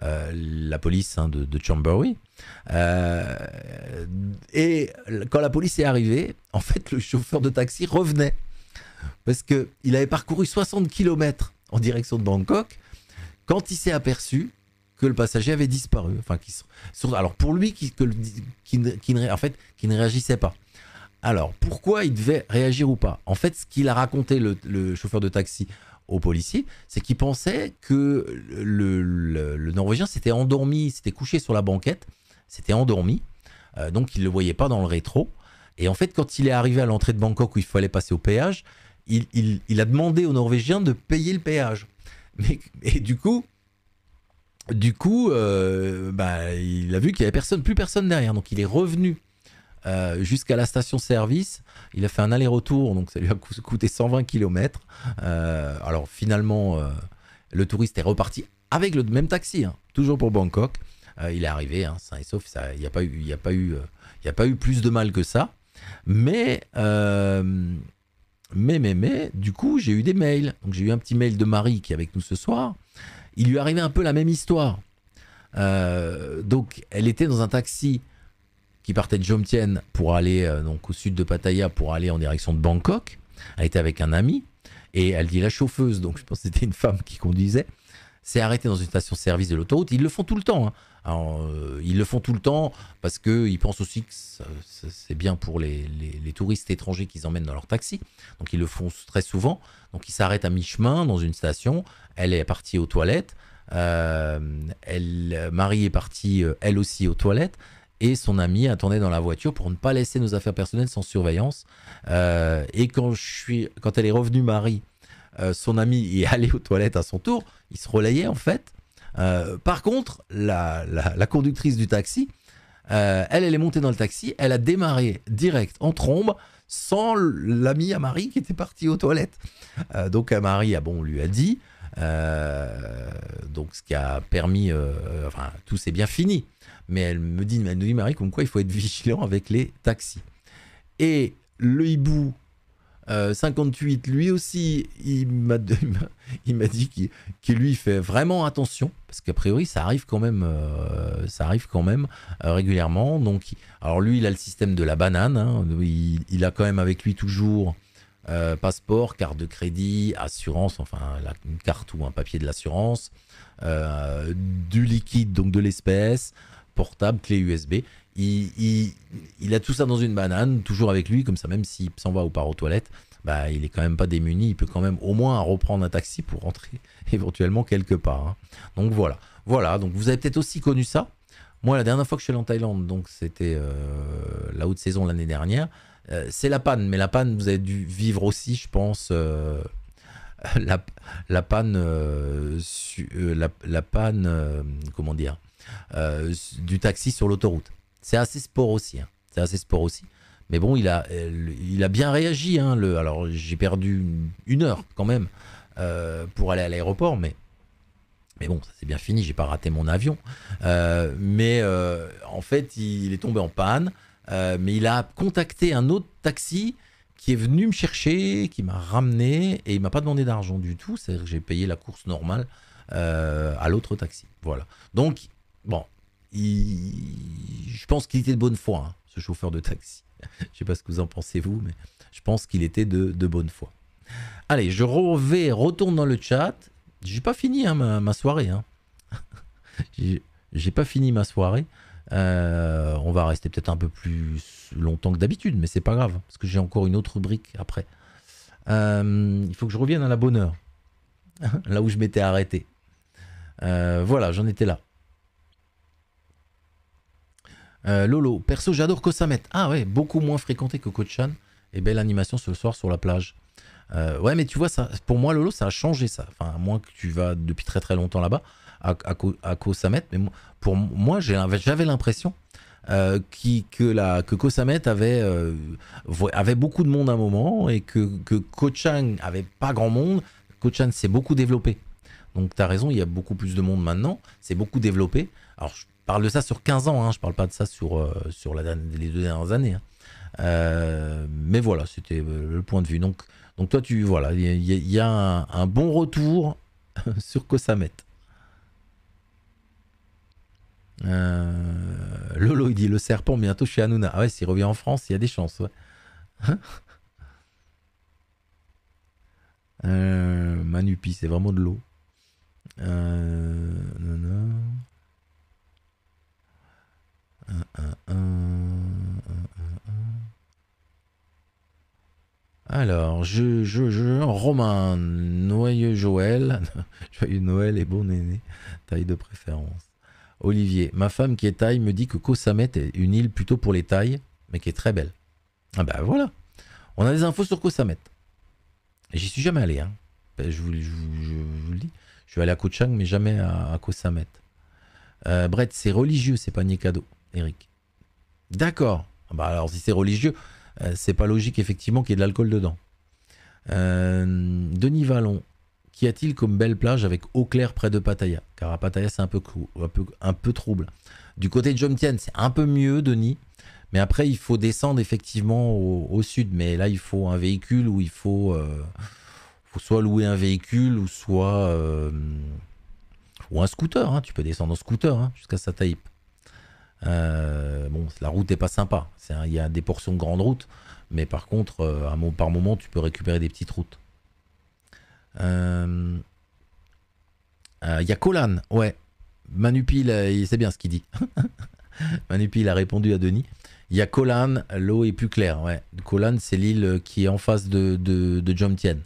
la police de Chonburi. Et quand la police est arrivée, en fait, le chauffeur de taxi revenait. Parce qu'il avait parcouru 60 km en direction de Bangkok quand il s'est aperçu que le passager avait disparu. Enfin, alors pour lui, qui ne réagissait pas. Alors, pourquoi il devait réagir ou pas? En fait, ce qu'il a raconté le chauffeur de taxi aux policiers, c'est qu'il pensait que le Norvégien s'était endormi, s'était couché sur la banquette, s'était endormi, donc il ne le voyait pas dans le rétro. Et en fait, quand il est arrivé à l'entrée de Bangkok où il fallait passer au péage, il a demandé au Norvégien de payer le péage. Et du coup, il a vu qu'il n'y avait plus personne derrière, donc il est revenu jusqu'à la station-service. Il a fait un aller-retour, donc ça lui a coûté 120 km. Alors finalement, le touriste est reparti avec le même taxi, toujours pour Bangkok. Il est arrivé sain et sauf. Il n'y a pas eu plus de mal que ça. Mais du coup, j'ai eu des mails. Donc j'ai eu un petit mail de Marie qui est avec nous ce soir. Il lui arrivait un peu la même histoire. Donc elle était dans un taxi qui partait de Jomtien pour aller donc au sud de Pattaya pour aller en direction de Bangkok. Elle était avec un ami et elle dit la chauffeuse, donc je pense que c'était une femme qui conduisait, s'est arrêtée dans une station-service de l'autoroute. Ils le font tout le temps. Alors, ils le font tout le temps parce qu'ils pensent aussi que c'est bien pour les touristes étrangers qu'ils emmènent dans leur taxi. Donc ils le font très souvent. Donc ils s'arrêtent à mi-chemin dans une station. Elle est partie aux toilettes. Marie est partie elle aussi aux toilettes. Et son amie attendait dans la voiture pour ne pas laisser nos affaires personnelles sans surveillance. Et quand elle est revenue, Marie, son amie est allée aux toilettes à son tour. Il se relayait en fait. Par contre, la conductrice du taxi, elle est montée dans le taxi. Elle a démarré direct en trombe sans l'amie à Marie qui était partie aux toilettes. Donc à Marie, on lui a dit. Donc ce qui a permis, tout s'est bien fini. Mais elle nous dit Marie comme quoi il faut être vigilant avec les taxis. Et le hibou 58, lui aussi, il m'a dit qu'il lui fait vraiment attention parce qu'a priori ça arrive quand même, régulièrement. Donc, alors lui, il a le système de la banane. Il a quand même avec lui toujours passeport, carte de crédit, assurance, une carte ou un papier de l'assurance, du liquide, donc de l'espèce, portable, clé USB. Il a tout ça dans une banane, toujours avec lui, comme ça, même s'il s'en va ou part aux toilettes, il est quand même pas démuni, il peut quand même au moins reprendre un taxi pour rentrer éventuellement quelque part. Donc voilà, donc vous avez peut-être aussi connu ça. Moi, la dernière fois que je suis allé en Thaïlande, donc c'était la haute saison l'année dernière, c'est la panne, mais la panne, vous avez dû vivre aussi, je pense, la panne, comment dire, du taxi sur l'autoroute. C'est assez sport aussi. Mais bon, il a bien réagi. Alors, j'ai perdu une heure quand même pour aller à l'aéroport, mais bon, ça s'est bien fini. J'ai pas raté mon avion. Mais en fait, il est tombé en panne. Mais il a contacté un autre taxi qui est venu me chercher, qui m'a ramené et il m'a pas demandé d'argent du tout. C'est-à-dire que j'ai payé la course normale à l'autre taxi. Voilà. Donc, bon, je pense qu'il était de bonne foi, hein, ce chauffeur de taxi. Je sais pas ce que vous en pensez, vous, mais je pense qu'il était de bonne foi. Allez, retourne dans le chat. J'ai pas fini hein, ma soirée. Hein. J'ai pas fini ma soirée. On va rester peut-être un peu plus longtemps que d'habitude, mais c'est pas grave, parce que j'ai encore une autre rubrique après. Il faut que je revienne à la bonne heure, là où je m'étais arrêté. Voilà, j'en étais là. Lolo, perso, j'adore Kosamet. Ah ouais, beaucoup moins fréquenté que Kochan. Et belle animation ce soir sur la plage. Ouais, mais tu vois, ça, pour moi, Lolo, ça a changé ça. Enfin, à moins que tu vas depuis très très longtemps là-bas, à Koh Samet. Mais pour moi, j'avais l'impression que Koh Samet avait beaucoup de monde à un moment et que Koh Chang avait pas grand monde. Koh Chang s'est beaucoup développé. Donc, tu as raison, il y a beaucoup plus de monde maintenant. C'est beaucoup développé. Alors, je parle de ça sur 15 ans, hein, je parle pas de ça sur les 2 dernières années. Hein. Mais voilà, c'était le point de vue. Donc toi, voilà, il y a un bon retour sur Koh Samet. Lolo, il dit le serpent bientôt chez Hanouna. Ah ouais, s'il revient en France, il y a des chances. Ouais. Manupi, c'est vraiment de l'eau. Non. Alors, Romain, Noyeux Joël, joyeux Noël et bon néné, taille de préférence. Olivier, ma femme qui est thaï me dit que Koh Samet est une île plutôt pour les Thaïs, mais qui est très belle. Ah bah voilà, on a des infos sur Koh Samet. J'y suis jamais allé, hein. Je vous le dis. Je suis allé à Koh Chang, mais jamais à Koh Samet. Brett, c'est religieux, c'est pas nier cadeau, Eric. D'accord. Bah alors si c'est religieux, c'est pas logique effectivement qu'il y ait de l'alcool dedans. Denis Vallon, qu'y a-t-il comme belle plage avec eau claire près de Pattaya? Car à Pattaya c'est un peu trouble. Du côté de Jomtien c'est un peu mieux, Denis. Mais après il faut descendre effectivement au sud. Mais là il faut un véhicule ou il faut soit louer un véhicule ou soit ou un scooter. Hein. Tu peux descendre en scooter hein, jusqu'à Sataïp. Bon, la route est pas sympa. Il y a des portions de grande route, mais par contre, par moment, tu peux récupérer des petites routes. Il y a Colan, ouais. Manupi, c'est bien ce qu'il dit. Manupi, il a répondu à Denis. Il y a Colan, l'eau est plus claire. Ouais. Colan, c'est l'île qui est en face de Jomtien.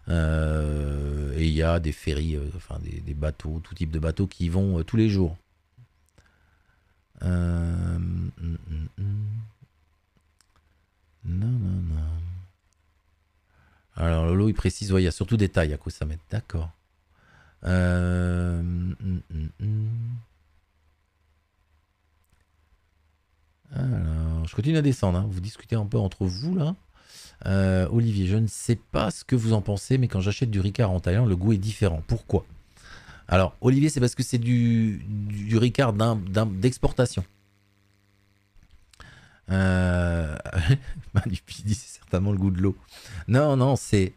Et il y a des ferries, enfin des bateaux, tout type de bateaux qui y vont tous les jours. Non. Alors Lolo il précise, ouais, il y a surtout des tailles à Koh Samet, d'accord. Alors, je continue à descendre, hein. Vous discutez un peu entre vous là. Olivier, je ne sais pas ce que vous en pensez, mais quand j'achète du Ricard en Thaïlande, le goût est différent. Pourquoi? Alors, Olivier, c'est parce que c'est du Ricard d'exportation. Manupi dit c'est certainement le goût de l'eau. Non, c'est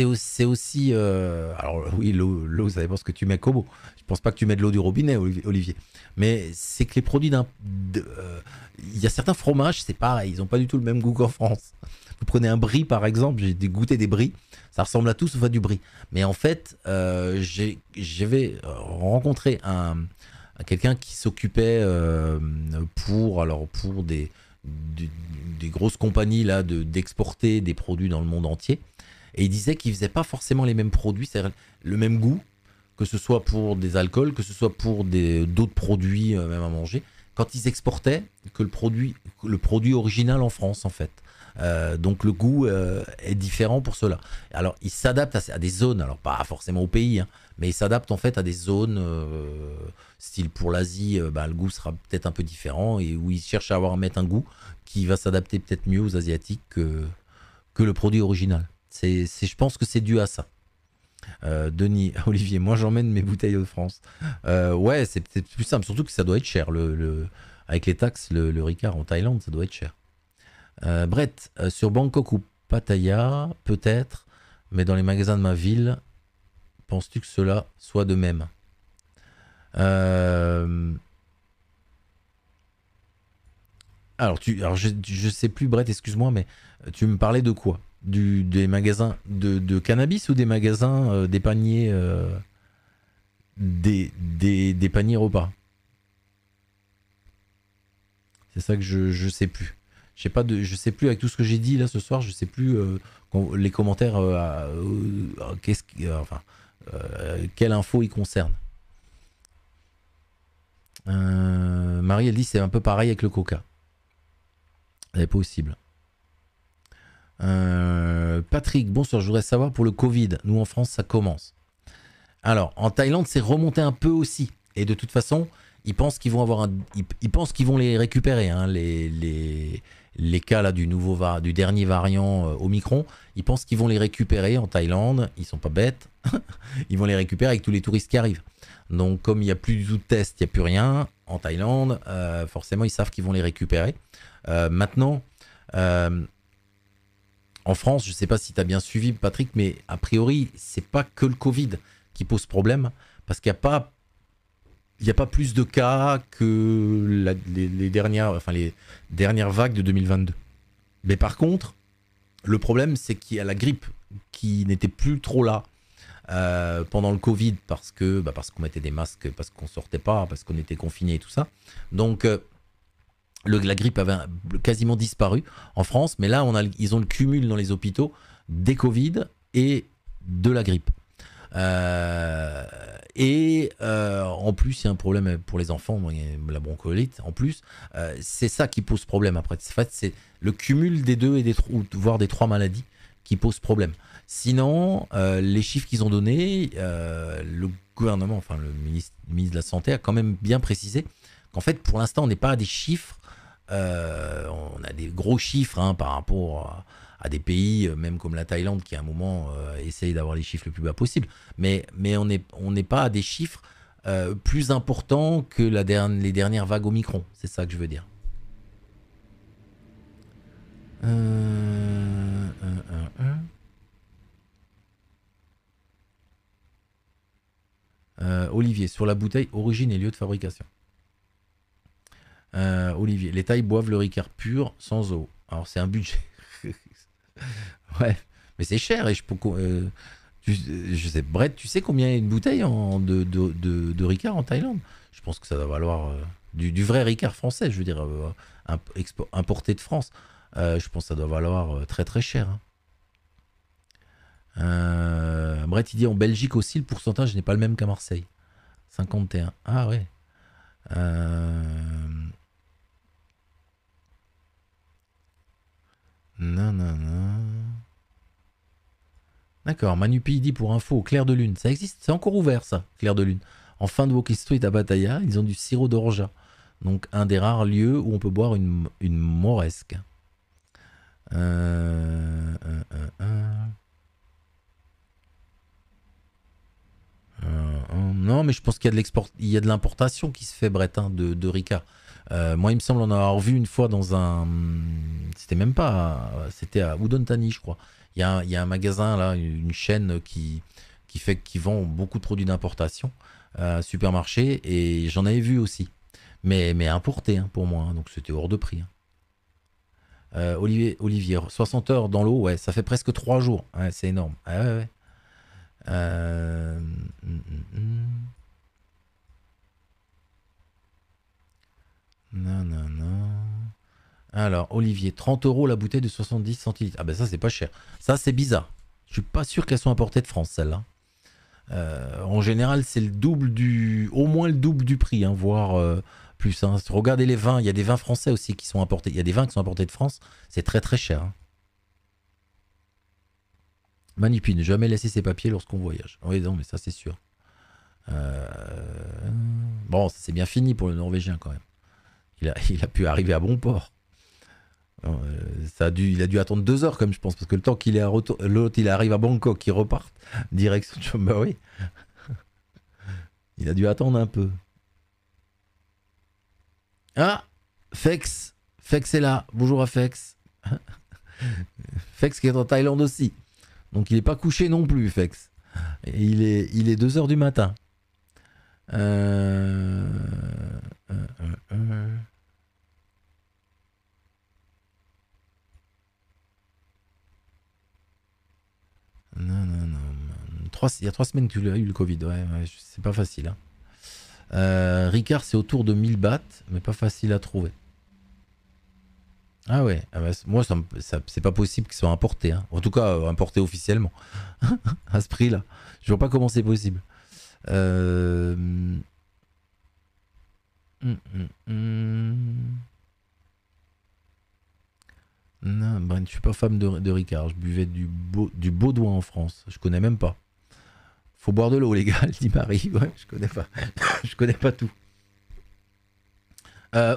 aussi. Alors oui, l'eau, ça dépend ce que tu mets comme eau. Je pense pas que tu mets de l'eau du robinet, Olivier. Mais c'est que les produits il y a certains fromages, c'est pareil, ils ont pas du tout le même goût qu'en France. Vous prenez un brie par exemple, j'ai goûté des bries, ça ressemble à tout sauf à du brie. Mais en fait, j'avais rencontré quelqu'un qui s'occupait pour des grosses compagnies là d'exporter des produits dans le monde entier, et il disait qu'ils faisaient pas forcément les mêmes produits, c'est-à-dire le même goût, que ce soit pour des alcools, que ce soit pour d'autres produits même à manger, quand ils exportaient que le produit original en France en fait. Donc le goût est différent pour cela. Alors ils s'adaptent à des zones, alors pas forcément au pays, hein, mais ils s'adaptent en fait à des zones style pour l'Asie, le goût sera peut-être un peu différent, et où ils cherchent à mettre un goût qui va s'adapter peut-être mieux aux Asiatiques que le produit original. Je pense que c'est dû à ça. Denis, Olivier, moi j'emmène mes bouteilles de France. Ouais, c'est plus simple, surtout que ça doit être cher. Avec les taxes, le Ricard en Thaïlande, ça doit être cher. Brett, sur Bangkok ou Pattaya, peut-être, mais dans les magasins de ma ville, penses-tu que cela soit de même? Alors, je sais plus, Brett, excuse-moi, mais tu me parlais de quoi? Des magasins de cannabis ou des magasins des paniers des paniers repas? C'est ça que je sais plus. Je sais plus avec tout ce que j'ai dit là ce soir, je sais plus les commentaires quelle info ils concernent. Marie, elle dit c'est un peu pareil avec le coca. C'est possible. Patrick, bonsoir, je voudrais savoir pour le Covid, nous en France ça commence. Alors en Thaïlande c'est remonté un peu aussi. Et de toute façon, ils pensent qu'ils vont avoir ils pensent qu'ils vont les récupérer, hein, les cas là du dernier variant Omicron. Ils pensent qu'ils vont les récupérer en Thaïlande. Ils sont pas bêtes. Ils vont les récupérer avec tous les touristes qui arrivent. Donc comme il n'y a plus du tout de test, il n'y a plus rien en Thaïlande, forcément ils savent qu'ils vont les récupérer. Maintenant, en France, je ne sais pas si tu as bien suivi Patrick, mais a priori, c'est pas que le Covid qui pose problème, parce qu'il n'y a pas plus de cas que les dernières vagues de 2022. Mais par contre, le problème, c'est qu'il y a la grippe qui n'était plus trop là pendant le Covid parce qu'on mettait des masques, parce qu'on sortait pas, parce qu'on était confinés et tout ça. Donc la grippe avait quasiment disparu en France, mais là ils ont le cumul dans les hôpitaux des Covid et de la grippe. En plus, il y a un problème pour les enfants, la bronchiolite. En plus, c'est ça qui pose problème après. En fait, c'est le cumul des deux et voire des trois maladies qui pose problème. Sinon, les chiffres qu'ils ont donnés, le gouvernement, enfin le ministre de la Santé a quand même bien précisé qu'en fait, pour l'instant, on n'est pas à des chiffres. On a des gros chiffres hein, par rapport à des pays, même comme la Thaïlande, qui à un moment essaye d'avoir les chiffres le plus bas possible. Mais on n'est pas à des chiffres plus importants que les dernières vagues Omicron. C'est ça que je veux dire. Olivier, sur la bouteille, origine et lieu de fabrication. Olivier, les Thaïs boivent le Ricard pur, sans eau. Alors c'est un budget. Ouais, mais c'est cher. Et je sais, Brett, tu sais combien est une bouteille de Ricard en Thaïlande? Je pense que ça doit valoir du vrai Ricard français, je veux dire, importé de France. Je pense que ça doit valoir très très cher. Brett, il dit en Belgique aussi, le pourcentage n'est pas le même qu'à Marseille. 51. Ah ouais. Non. D'accord, Manupi dit pour info, Clair de Lune. Ça existe, c'est encore ouvert ça, Clair de Lune. En fin de Walking Street à Pattaya, ils ont du sirop d'orgeat. Donc un des rares lieux où on peut boire une moresque. Non, mais je pense qu'il y a de l'importation qui se fait, Brett, hein, de Ricard. Moi, il me semble en avoir vu une fois dans un... C'était même pas... C'était à Udon Thani, je crois. Il y a un magasin, là, une chaîne qui vend beaucoup de produits d'importation, supermarché, et j'en avais vu aussi. Mais importé, hein, pour moi, hein, donc c'était hors de prix. Hein. Olivier, 60 heures dans l'eau, ouais, ça fait presque 3 jours. Ouais, c'est énorme. Ouais. Non. Alors, Olivier, 30 € la bouteille de 70 centilitres. Ah ben ça, c'est pas cher. Ça, c'est bizarre. Je suis pas sûr qu'elles soient importées de France, celles-là. En général, c'est au moins le double du prix, hein, voire plus. Hein. Regardez les vins, il y a des vins français aussi qui sont importés. Il y a des vins qui sont importés de France, c'est très très cher. Hein. Manipi, ne jamais laisser ses papiers lorsqu'on voyage. Oui, non, mais ça c'est sûr. Bon, ça c'est bien fini pour le Norvégien quand même. Il a pu arriver à bon port. Il a dû attendre 2 heures comme je pense, parce que le temps qu'il est à retour, l'autre il arrive à Bangkok, il repart direction. Bah oui. Il a dû attendre un peu. Ah, Fex est là. Bonjour à Fex. Fex qui est en Thaïlande aussi. Donc il n'est pas couché non plus, Fex. Et il est 2 heures du matin. Euh, euh, euh, euh. Non, non, non. Il y a 3 semaines que tu as eu le Covid. Ouais, ouais, c'est pas facile. Hein. Ricard, c'est autour de 1000 bahts, mais pas facile à trouver. Ah ouais, ah bah, moi, c'est pas possible qu'il soit importé. Hein. En tout cas, importé officiellement. À ce prix-là. Je vois pas comment c'est possible. Euh... Non, ben, je suis pas fan de Ricard. Je buvais du Baudouin en France. Je connais même pas. Faut boire de l'eau, les gars, dit Marie. Ouais, je connais pas. Je connais pas tout.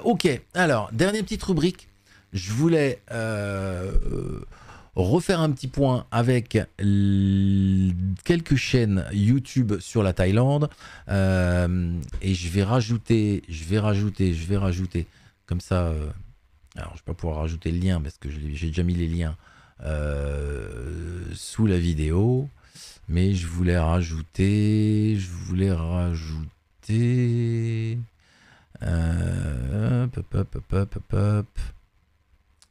Ok, alors, dernière petite rubrique. Je voulais refaire un petit point avec quelques chaînes YouTube sur la Thaïlande. Et je vais rajouter. Comme ça, alors je vais pas pouvoir rajouter le lien parce que j'ai déjà mis les liens sous la vidéo. Mais je voulais rajouter. Hop.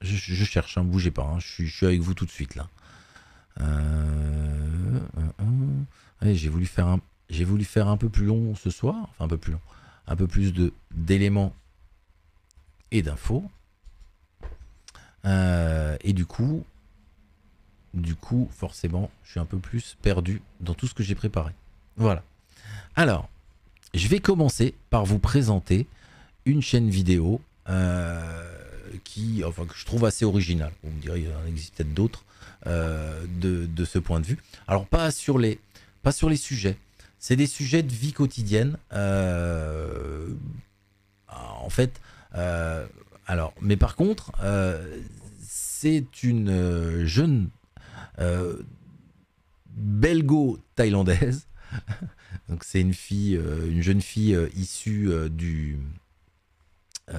Je cherche, hein, bougez pas, hein, je suis avec vous tout de suite là. Allez, j'ai voulu faire un peu plus long ce soir, enfin un peu plus long, un peu plus d'éléments et d'infos. Et du coup, forcément, je suis un peu plus perdu dans tout ce que j'ai préparé. Voilà. Alors, je vais commencer par vous présenter une chaîne vidéo que je trouve assez originale. Vous me direz, il en existe peut-être d'autres de ce point de vue. Alors, pas sur les sujets. C'est des sujets de vie quotidienne. En fait, mais par contre, c'est une jeune belgo-thaïlandaise. Donc c'est une jeune fille issue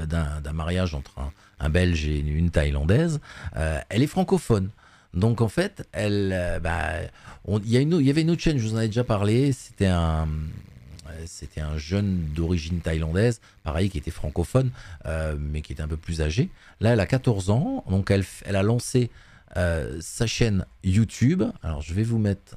d'un mariage entre un Belge et une Thaïlandaise. Elle est francophone. Donc en fait, il y avait une autre chaîne, je vous en ai déjà parlé, c'était un jeune d'origine thaïlandaise, pareil, qui était francophone, mais qui était un peu plus âgé. Là, elle a 14 ans, donc elle a lancé sa chaîne YouTube. Alors je vais vous mettre,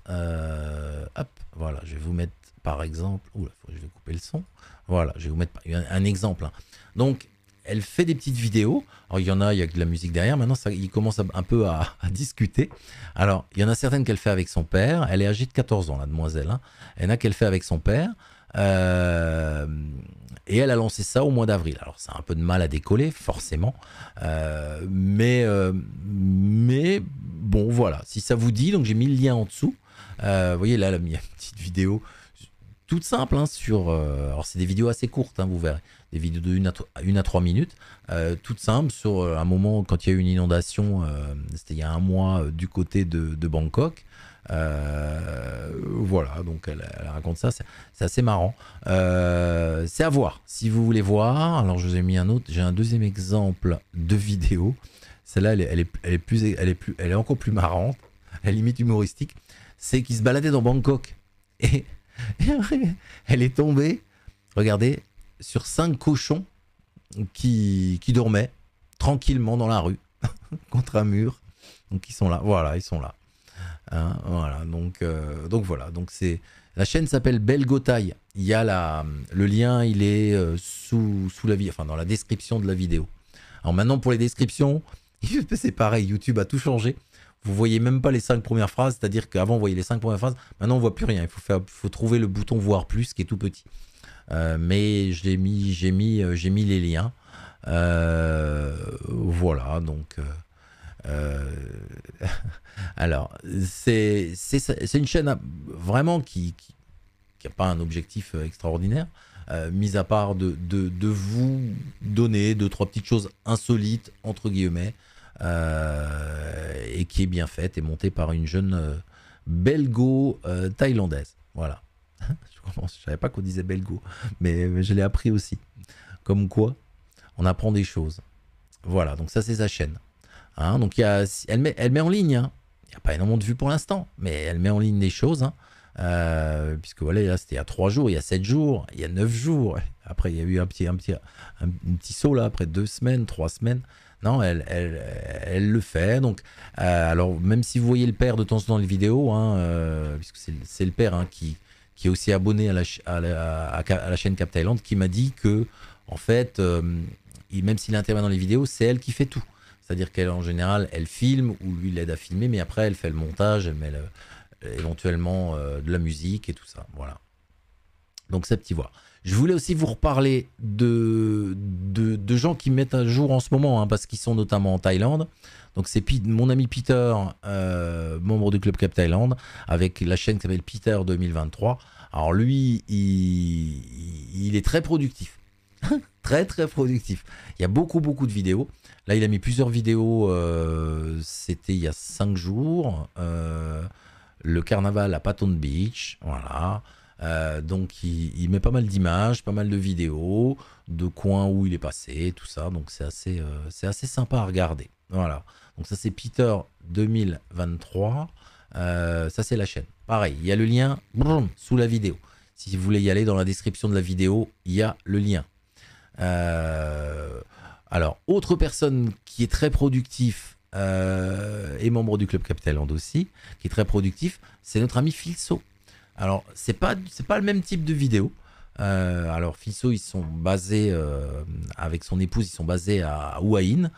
voilà, je vais vous mettre par exemple, je vais couper le son. Voilà, je vais vous mettre un exemple. Hein. Donc, elle fait des petites vidéos. Alors, il y a de la musique derrière. Maintenant, il commence un peu à discuter. Alors, il y en a certaines qu'elle fait avec son père. Elle est âgée de 14 ans, la demoiselle. Hein. Il y en a qu'elle fait avec son père. Et elle a lancé ça au mois d'avril. Alors, ça a un peu de mal à décoller, forcément. Mais bon, voilà. Si ça vous dit, donc j'ai mis le lien en dessous. Vous voyez, là, elle a mis une petite vidéo toute simple, hein, alors c'est des vidéos assez courtes, hein, vous verrez, des vidéos de 1 à 3 minutes, toutes simples sur un moment quand il y a eu une inondation, c'était il y a un mois du côté de Bangkok. Voilà, donc elle raconte ça, c'est assez marrant. C'est à voir, si vous voulez voir. Alors je vous ai mis j'ai un deuxième exemple de vidéo. Celle-là, elle est encore plus marrante, elle est limite humoristique. C'est qu'il se baladait dans Bangkok et elle est tombée, regardez, sur 5 cochons qui dormaient tranquillement dans la rue, contre un mur. Donc ils sont là, voilà, ils sont là. Hein, voilà, donc voilà. Donc la chaîne s'appelle Belgotaï. Il y a le lien, il est sous la vidéo, enfin dans la description de la vidéo. Alors maintenant pour les descriptions, c'est pareil, YouTube a tout changé. Vous voyez même pas les 5 premières phrases, c'est-à-dire qu'avant, vous voyez les 5 premières phrases, maintenant on voit plus rien. Il faut trouver le bouton voir plus qui est tout petit. Mais j'ai mis les liens. Voilà, donc. Alors, c'est une chaîne vraiment qui n'a pas un objectif extraordinaire, mis à part de vous donner 2-3 petites choses insolites, entre guillemets. Et qui est bien faite et montée par une jeune belgo-thaïlandaise. Voilà. Je savais pas qu'on disait belgo, mais je l'ai appris aussi. Comme quoi, on apprend des choses. Voilà, donc ça c'est sa chaîne. Hein, donc elle met en ligne, hein. Il n'y a pas énormément de vues pour l'instant, mais elle met en ligne des choses. Hein. puisque voilà, là c'était il y a 3 jours, il y a 7 jours, il y a 9 jours. Après, il y a eu un petit saut là, après 2 semaines, 3 semaines. Non, elle le fait. Donc, alors, même si vous voyez le père de temps en temps dans les vidéos, hein, puisque c'est le père hein, qui est aussi abonné à la chaîne Cap Thaïlande, qui m'a dit que, en fait, même s'il intervient dans les vidéos, c'est elle qui fait tout. C'est-à-dire qu'en général, elle filme ou lui l'aide à filmer, mais après, elle fait le montage, elle met éventuellement de la musique et tout ça. Voilà. Donc, c'est petit voir. Je voulais aussi vous reparler de gens qui mettent à jour en ce moment, hein, parce qu'ils sont notamment en Thaïlande. Donc c'est mon ami Peter, membre du Club Cap Thaïlande, avec la chaîne qui s'appelle Peter 2023. Alors lui, il est très productif. Très très productif. Il y a beaucoup de vidéos. Là, il a mis plusieurs vidéos, c'était il y a 5 jours. Le carnaval à Patton Beach, voilà. Donc il met pas mal d'images, pas mal de vidéos, de coins où il est passé, tout ça. Donc c'est assez sympa à regarder. Voilà. Donc ça c'est Peter 2023. Ça c'est la chaîne. Pareil, il y a le lien sous la vidéo. Si vous voulez y aller dans la description de la vidéo, il y a le lien. Alors, autre personne qui est très productif et membre du Club Cap Thaïlande aussi, qui est très productif, c'est notre ami Filso. Alors, c'est pas le même type de vidéo. Alors, Filso, ils sont basés, avec son épouse, ils sont basés à Hua Hin,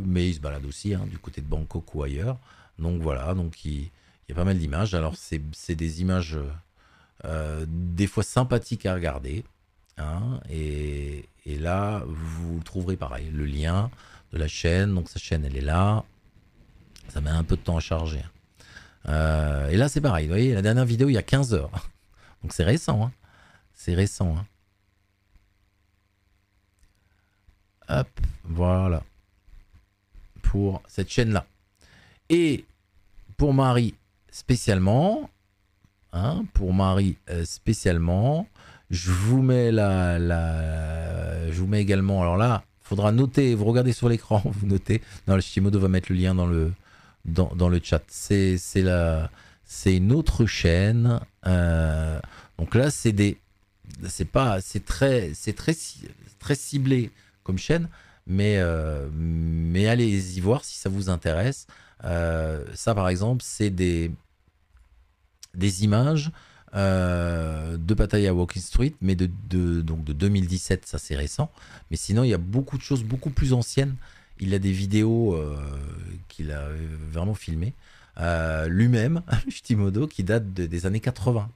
mais ils se baladent aussi hein, du côté de Bangkok ou ailleurs. Donc voilà, donc il y a pas mal d'images. Alors, c'est des images des fois sympathiques à regarder. Hein, et là, vous trouverez pareil, le lien de la chaîne. Donc, sa chaîne, elle est là. Ça met un peu de temps à charger. Et là, c'est pareil. Vous voyez, la dernière vidéo, il y a 15 heures. Donc, c'est récent. Hein. C'est récent. Hein. Hop, voilà. Pour cette chaîne-là. Et pour Marie, spécialement. Hein, pour Marie, spécialement. Je vous mets je vous mets également. Alors là, il faudra noter. Vous regardez sur l'écran, vous notez. Non, le Shimodo va mettre le lien dans le chat. C'est une autre chaîne. Donc là, c'est très ciblé comme chaîne, mais allez-y voir si ça vous intéresse. Ça, par exemple, c'est des images de Pattaya Walking Street, mais donc de 2017, ça c'est récent. Mais sinon, il y a beaucoup de choses beaucoup plus anciennes. Il a des vidéos qu'il a vraiment filmées. Lui-même, Shimodo, qui date des années 80.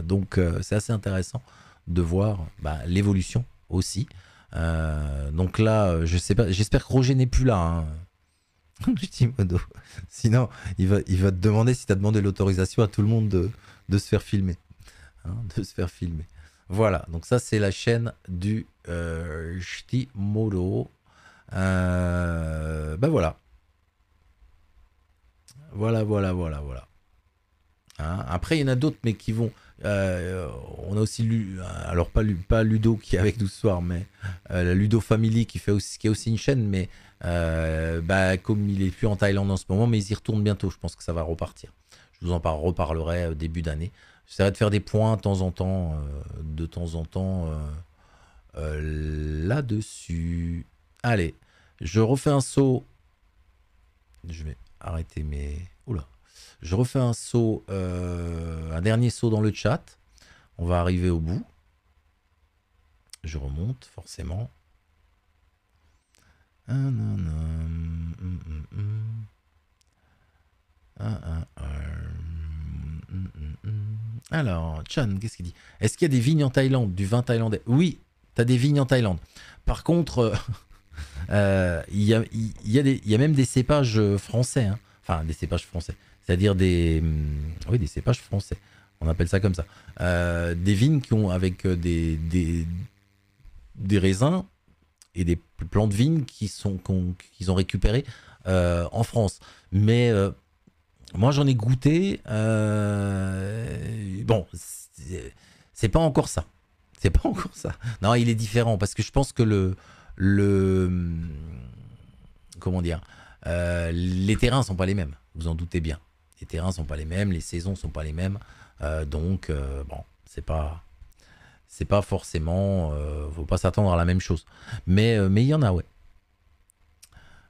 Donc c'est assez intéressant de voir l'évolution aussi. Donc là, je sais pas, j'espère que Roger n'est plus là. Hein. Shimodo. Sinon, il va te demander si tu as demandé l'autorisation à tout le monde de se faire filmer. Hein, de se faire filmer. Voilà, donc ça c'est la chaîne du Shimodo. Voilà. Voilà. Hein, après, il y en a d'autres, mais qui vont... on a aussi alors pas Ludo qui est avec nous ce soir, mais la Ludo Family qui est aussi une chaîne, mais comme il est plus en Thaïlande en ce moment, mais ils y retournent bientôt. Je pense que ça va repartir. Je vous en reparlerai début d'année. J'essaierai de faire des points de temps en temps, là-dessus. Allez, je refais un saut. Je vais arrêter mes... Oula. Je refais un saut, un dernier saut dans le chat. On va arriver au bout. Je remonte, forcément. Alors, Chan, qu'est-ce qu'il dit? Est-ce qu'il y a des vignes en Thaïlande, du vin thaïlandais? Oui, tu as des vignes en Thaïlande. Par contre, il y a même des cépages français. Hein. Enfin, des cépages français. C'est-à-dire des cépages français. On appelle ça comme ça. Des vignes qui ont avec des raisins et des plants de vignes qu'ils ont récupérés en France. Mais moi, j'en ai goûté. Bon, c'est pas encore ça. C'est pas encore ça. Non, il est différent parce que je pense que comment dire, les terrains sont pas les mêmes. Vous en doutez bien. Les terrains sont pas les mêmes, les saisons sont pas les mêmes. Donc, bon, c'est pas forcément... faut pas s'attendre à la même chose. Mais il y en a, ouais.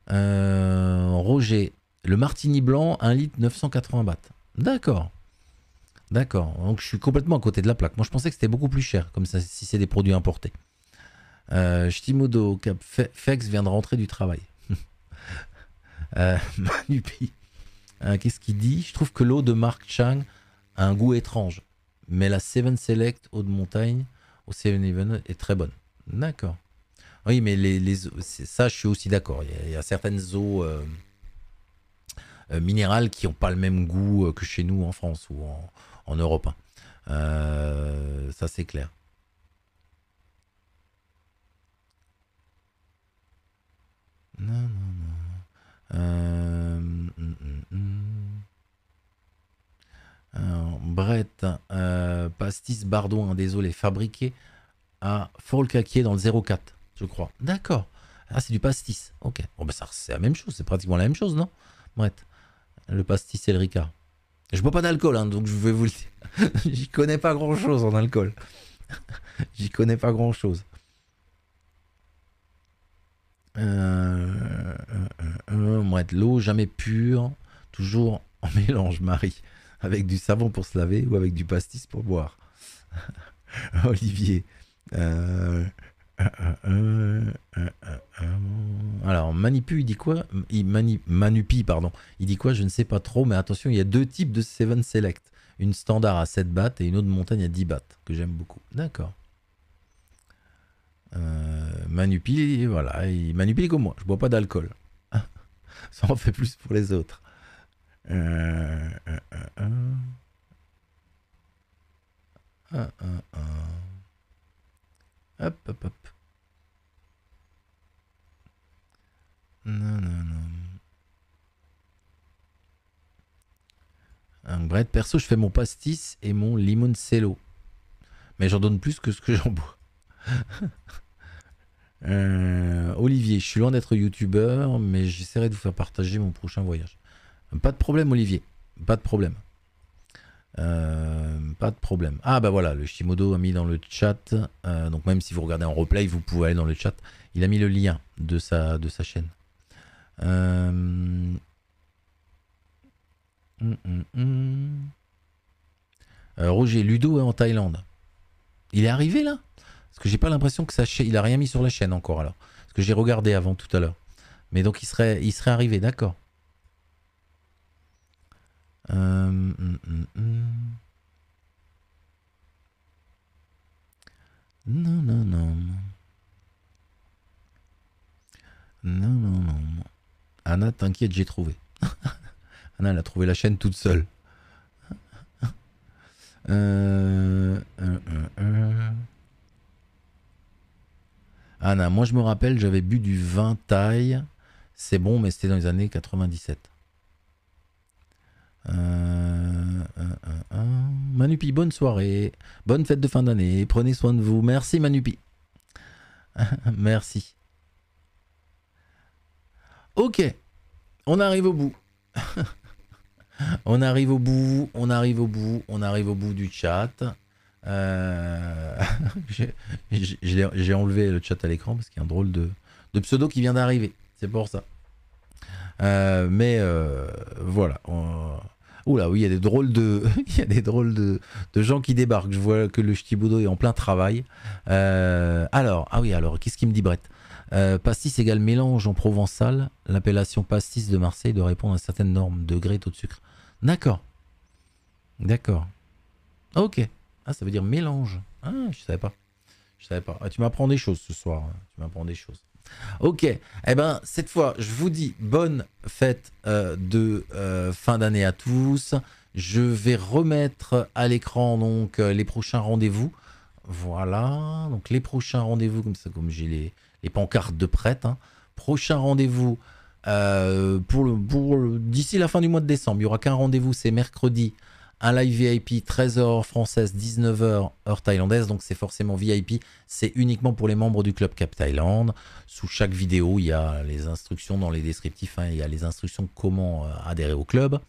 Roger, le martini blanc, 1 litre, 980 bahts. D'accord. D'accord. Donc je suis complètement à côté de la plaque. Moi je pensais que c'était beaucoup plus cher, comme ça, si c'est des produits importés. Shtimodo, Fex vient de rentrer du travail. Manupi. Qu'est-ce qu'il dit? Je trouve que l'eau de Mark Chang a un goût étrange. Mais la 7 Select eau de montagne au 7-Eleven est très bonne. D'accord. Oui, mais ça, je suis aussi d'accord. Il y a certaines eaux minérales qui n'ont pas le même goût que chez nous en France ou en Europe. Ça, c'est clair. Non, non, non. Alors, Brett, pastis Bardon, désolé, fabriqué à Folcaquier dans le 04, je crois. D'accord. Ah, c'est du pastis. Ok. Bon, bah, ça, c'est la même chose. C'est pratiquement la même chose, non? Brett, le pastis et le Ricard. Je bois pas d'alcool, hein, donc je vais vous le dire. J'y connais pas grand-chose en alcool. J'y connais pas grand-chose. Brett, l'eau jamais pure, toujours en mélange, Marie. Avec du savon pour se laver ou avec du pastis pour boire. Olivier. Alors, Manipu, il dit quoi? Manupi, pardon. Il dit quoi? Je ne sais pas trop, mais attention, il y a deux types de 7 Select. Une standard à 7 bahts et une autre montagne à 10 bahts, que j'aime beaucoup. D'accord. Manupi, voilà. Manupi est comme moi, je bois pas d'alcool. Ça en fait plus pour les autres. Hop, hop, hop. Non, non, non. Brett, perso, je fais mon pastis et mon limoncello. Mais j'en donne plus que ce que j'en bois. Olivier, je suis loin d'être youtubeur, mais j'essaierai de vous faire partager mon prochain voyage. Pas de problème, Olivier. Pas de problème. Pas de problème. Ah bah voilà, le Shimodo a mis dans le chat. Donc même si vous regardez en replay, vous pouvez aller dans le chat. Il a mis le lien de sa chaîne. Roger, Ludo est en Thaïlande. Il est arrivé là? Parce que j'ai pas l'impression que il a rien mis sur la chaîne encore alors. Parce que j'ai regardé avant tout à l'heure. Mais donc il serait arrivé, d'accord. Non, non, non. Non, non, non. Anna, t'inquiète, j'ai trouvé. Anna, elle a trouvé la chaîne toute seule. Anna, moi je me rappelle, j'avais bu du vin Thaï. C'est bon, mais c'était dans les années 97. Manupi, bonne soirée. Bonne fête de fin d'année. Prenez soin de vous. Merci Manupi. Merci. Ok. On arrive au bout. On arrive au bout. On arrive au bout. On arrive au bout du chat. J'ai enlevé le chat à l'écran parce qu'il y a un drôle de pseudo qui vient d'arriver. C'est pour ça. Mais voilà. Oula, oui, il y a des drôles de, il y a des drôles de gens qui débarquent. Je vois que le Ch'tibodo est en plein travail. Alors, ah oui, alors, qu'est-ce qu'il me dit, Brett? Pastis égale mélange en provençal. L'appellation pastis de Marseille doit répondre à certaines normes, degrés, taux de sucre. D'accord. D'accord. Ok. Ah, ça veut dire mélange. Ah, je savais pas. Je savais pas. Ah, tu m'apprends des choses ce soir. Tu m'apprends des choses. Ok, eh ben cette fois, je vous dis bonne fête de fin d'année à tous. Je vais remettre à l'écran donc les prochains rendez-vous. Voilà, donc les prochains rendez-vous comme ça, comme j'ai les pancartes de prête. Hein. Prochain rendez-vous d'ici la fin du mois de décembre. Il n'y aura qu'un rendez-vous, c'est mercredi Un live VIP 13h heure française, 19h heure thaïlandaise, donc c'est forcément VIP, c'est uniquement pour les membres du Club Cap Thaïlande. Sous chaque vidéo, il y a les instructions dans les descriptifs, hein, il y a les instructions comment adhérer au club.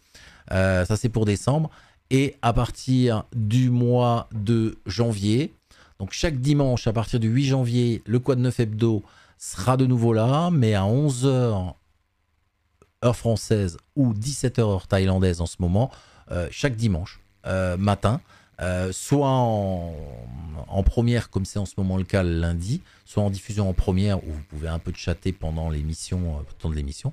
Ça c'est pour décembre. Et à partir du mois de janvier, donc chaque dimanche à partir du 8 janvier, le Quad 9 Hebdo sera de nouveau là, mais à 11h heure française ou 17h heure thaïlandaise en ce moment, chaque dimanche matin, soit en première comme c'est en ce moment le cas le lundi, soit en diffusion en première où vous pouvez un peu chatter pendant l'émission, temps de l'émission,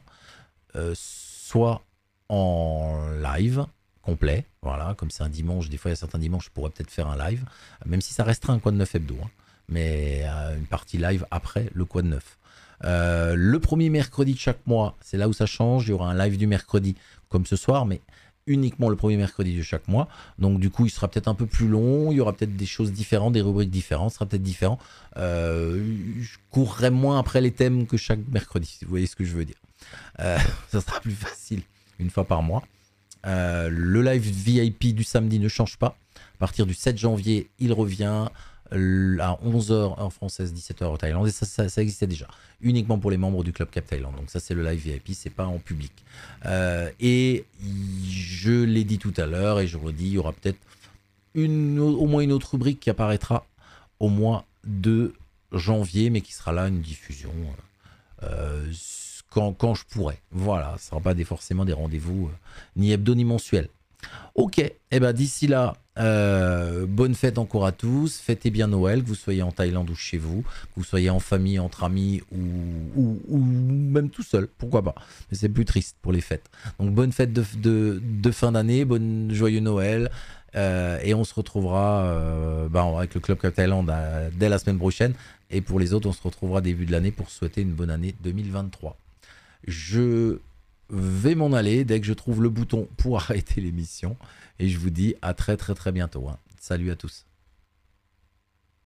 soit en live complet, voilà, comme c'est un dimanche, des fois il y a certains dimanches je pourrais peut-être faire un live, même si ça restera un Quad 9 Hebdo, hein, mais une partie live après le Quad 9. Le premier mercredi de chaque mois, c'est là où ça change, il y aura un live du mercredi comme ce soir, mais uniquement le premier mercredi de chaque mois, donc du coup il sera peut-être un peu plus long, il y aura peut-être des choses différentes, des rubriques différentes, ce sera peut-être différent, je courrai moins après les thèmes que chaque mercredi, si vous voyez ce que je veux dire. Ça sera plus facile une fois par mois. Le live VIP du samedi ne change pas. À partir du 7 janvier, il revient à 11h heure française, 17h heure thaïlande. Et ça existait déjà. Uniquement pour les membres du Club Cap Thaïlande. Donc ça, c'est le live VIP, c'est pas en public. Et je l'ai dit tout à l'heure et je redis, il y aura peut-être au moins une autre rubrique qui apparaîtra au mois de janvier, mais qui sera là, une diffusion quand je pourrai. Voilà, ce ne sera pas forcément des rendez-vous ni hebdo ni mensuels. Ok, et ben d'ici là, bonne fête encore à tous, fêtez bien Noël, que vous soyez en Thaïlande ou chez vous, que vous soyez en famille, entre amis ou même tout seul, pourquoi pas. Mais c'est plus triste pour les fêtes. Donc bonne fête de fin d'année, joyeux Noël, et on se retrouvera avec le Club Cap Thaïlande dès la semaine prochaine, et pour les autres, on se retrouvera début de l'année pour souhaiter une bonne année 2023. Je vais m'en aller dès que je trouve le bouton pour arrêter l'émission. Et je vous dis à très très très bientôt. Hein. Salut à tous.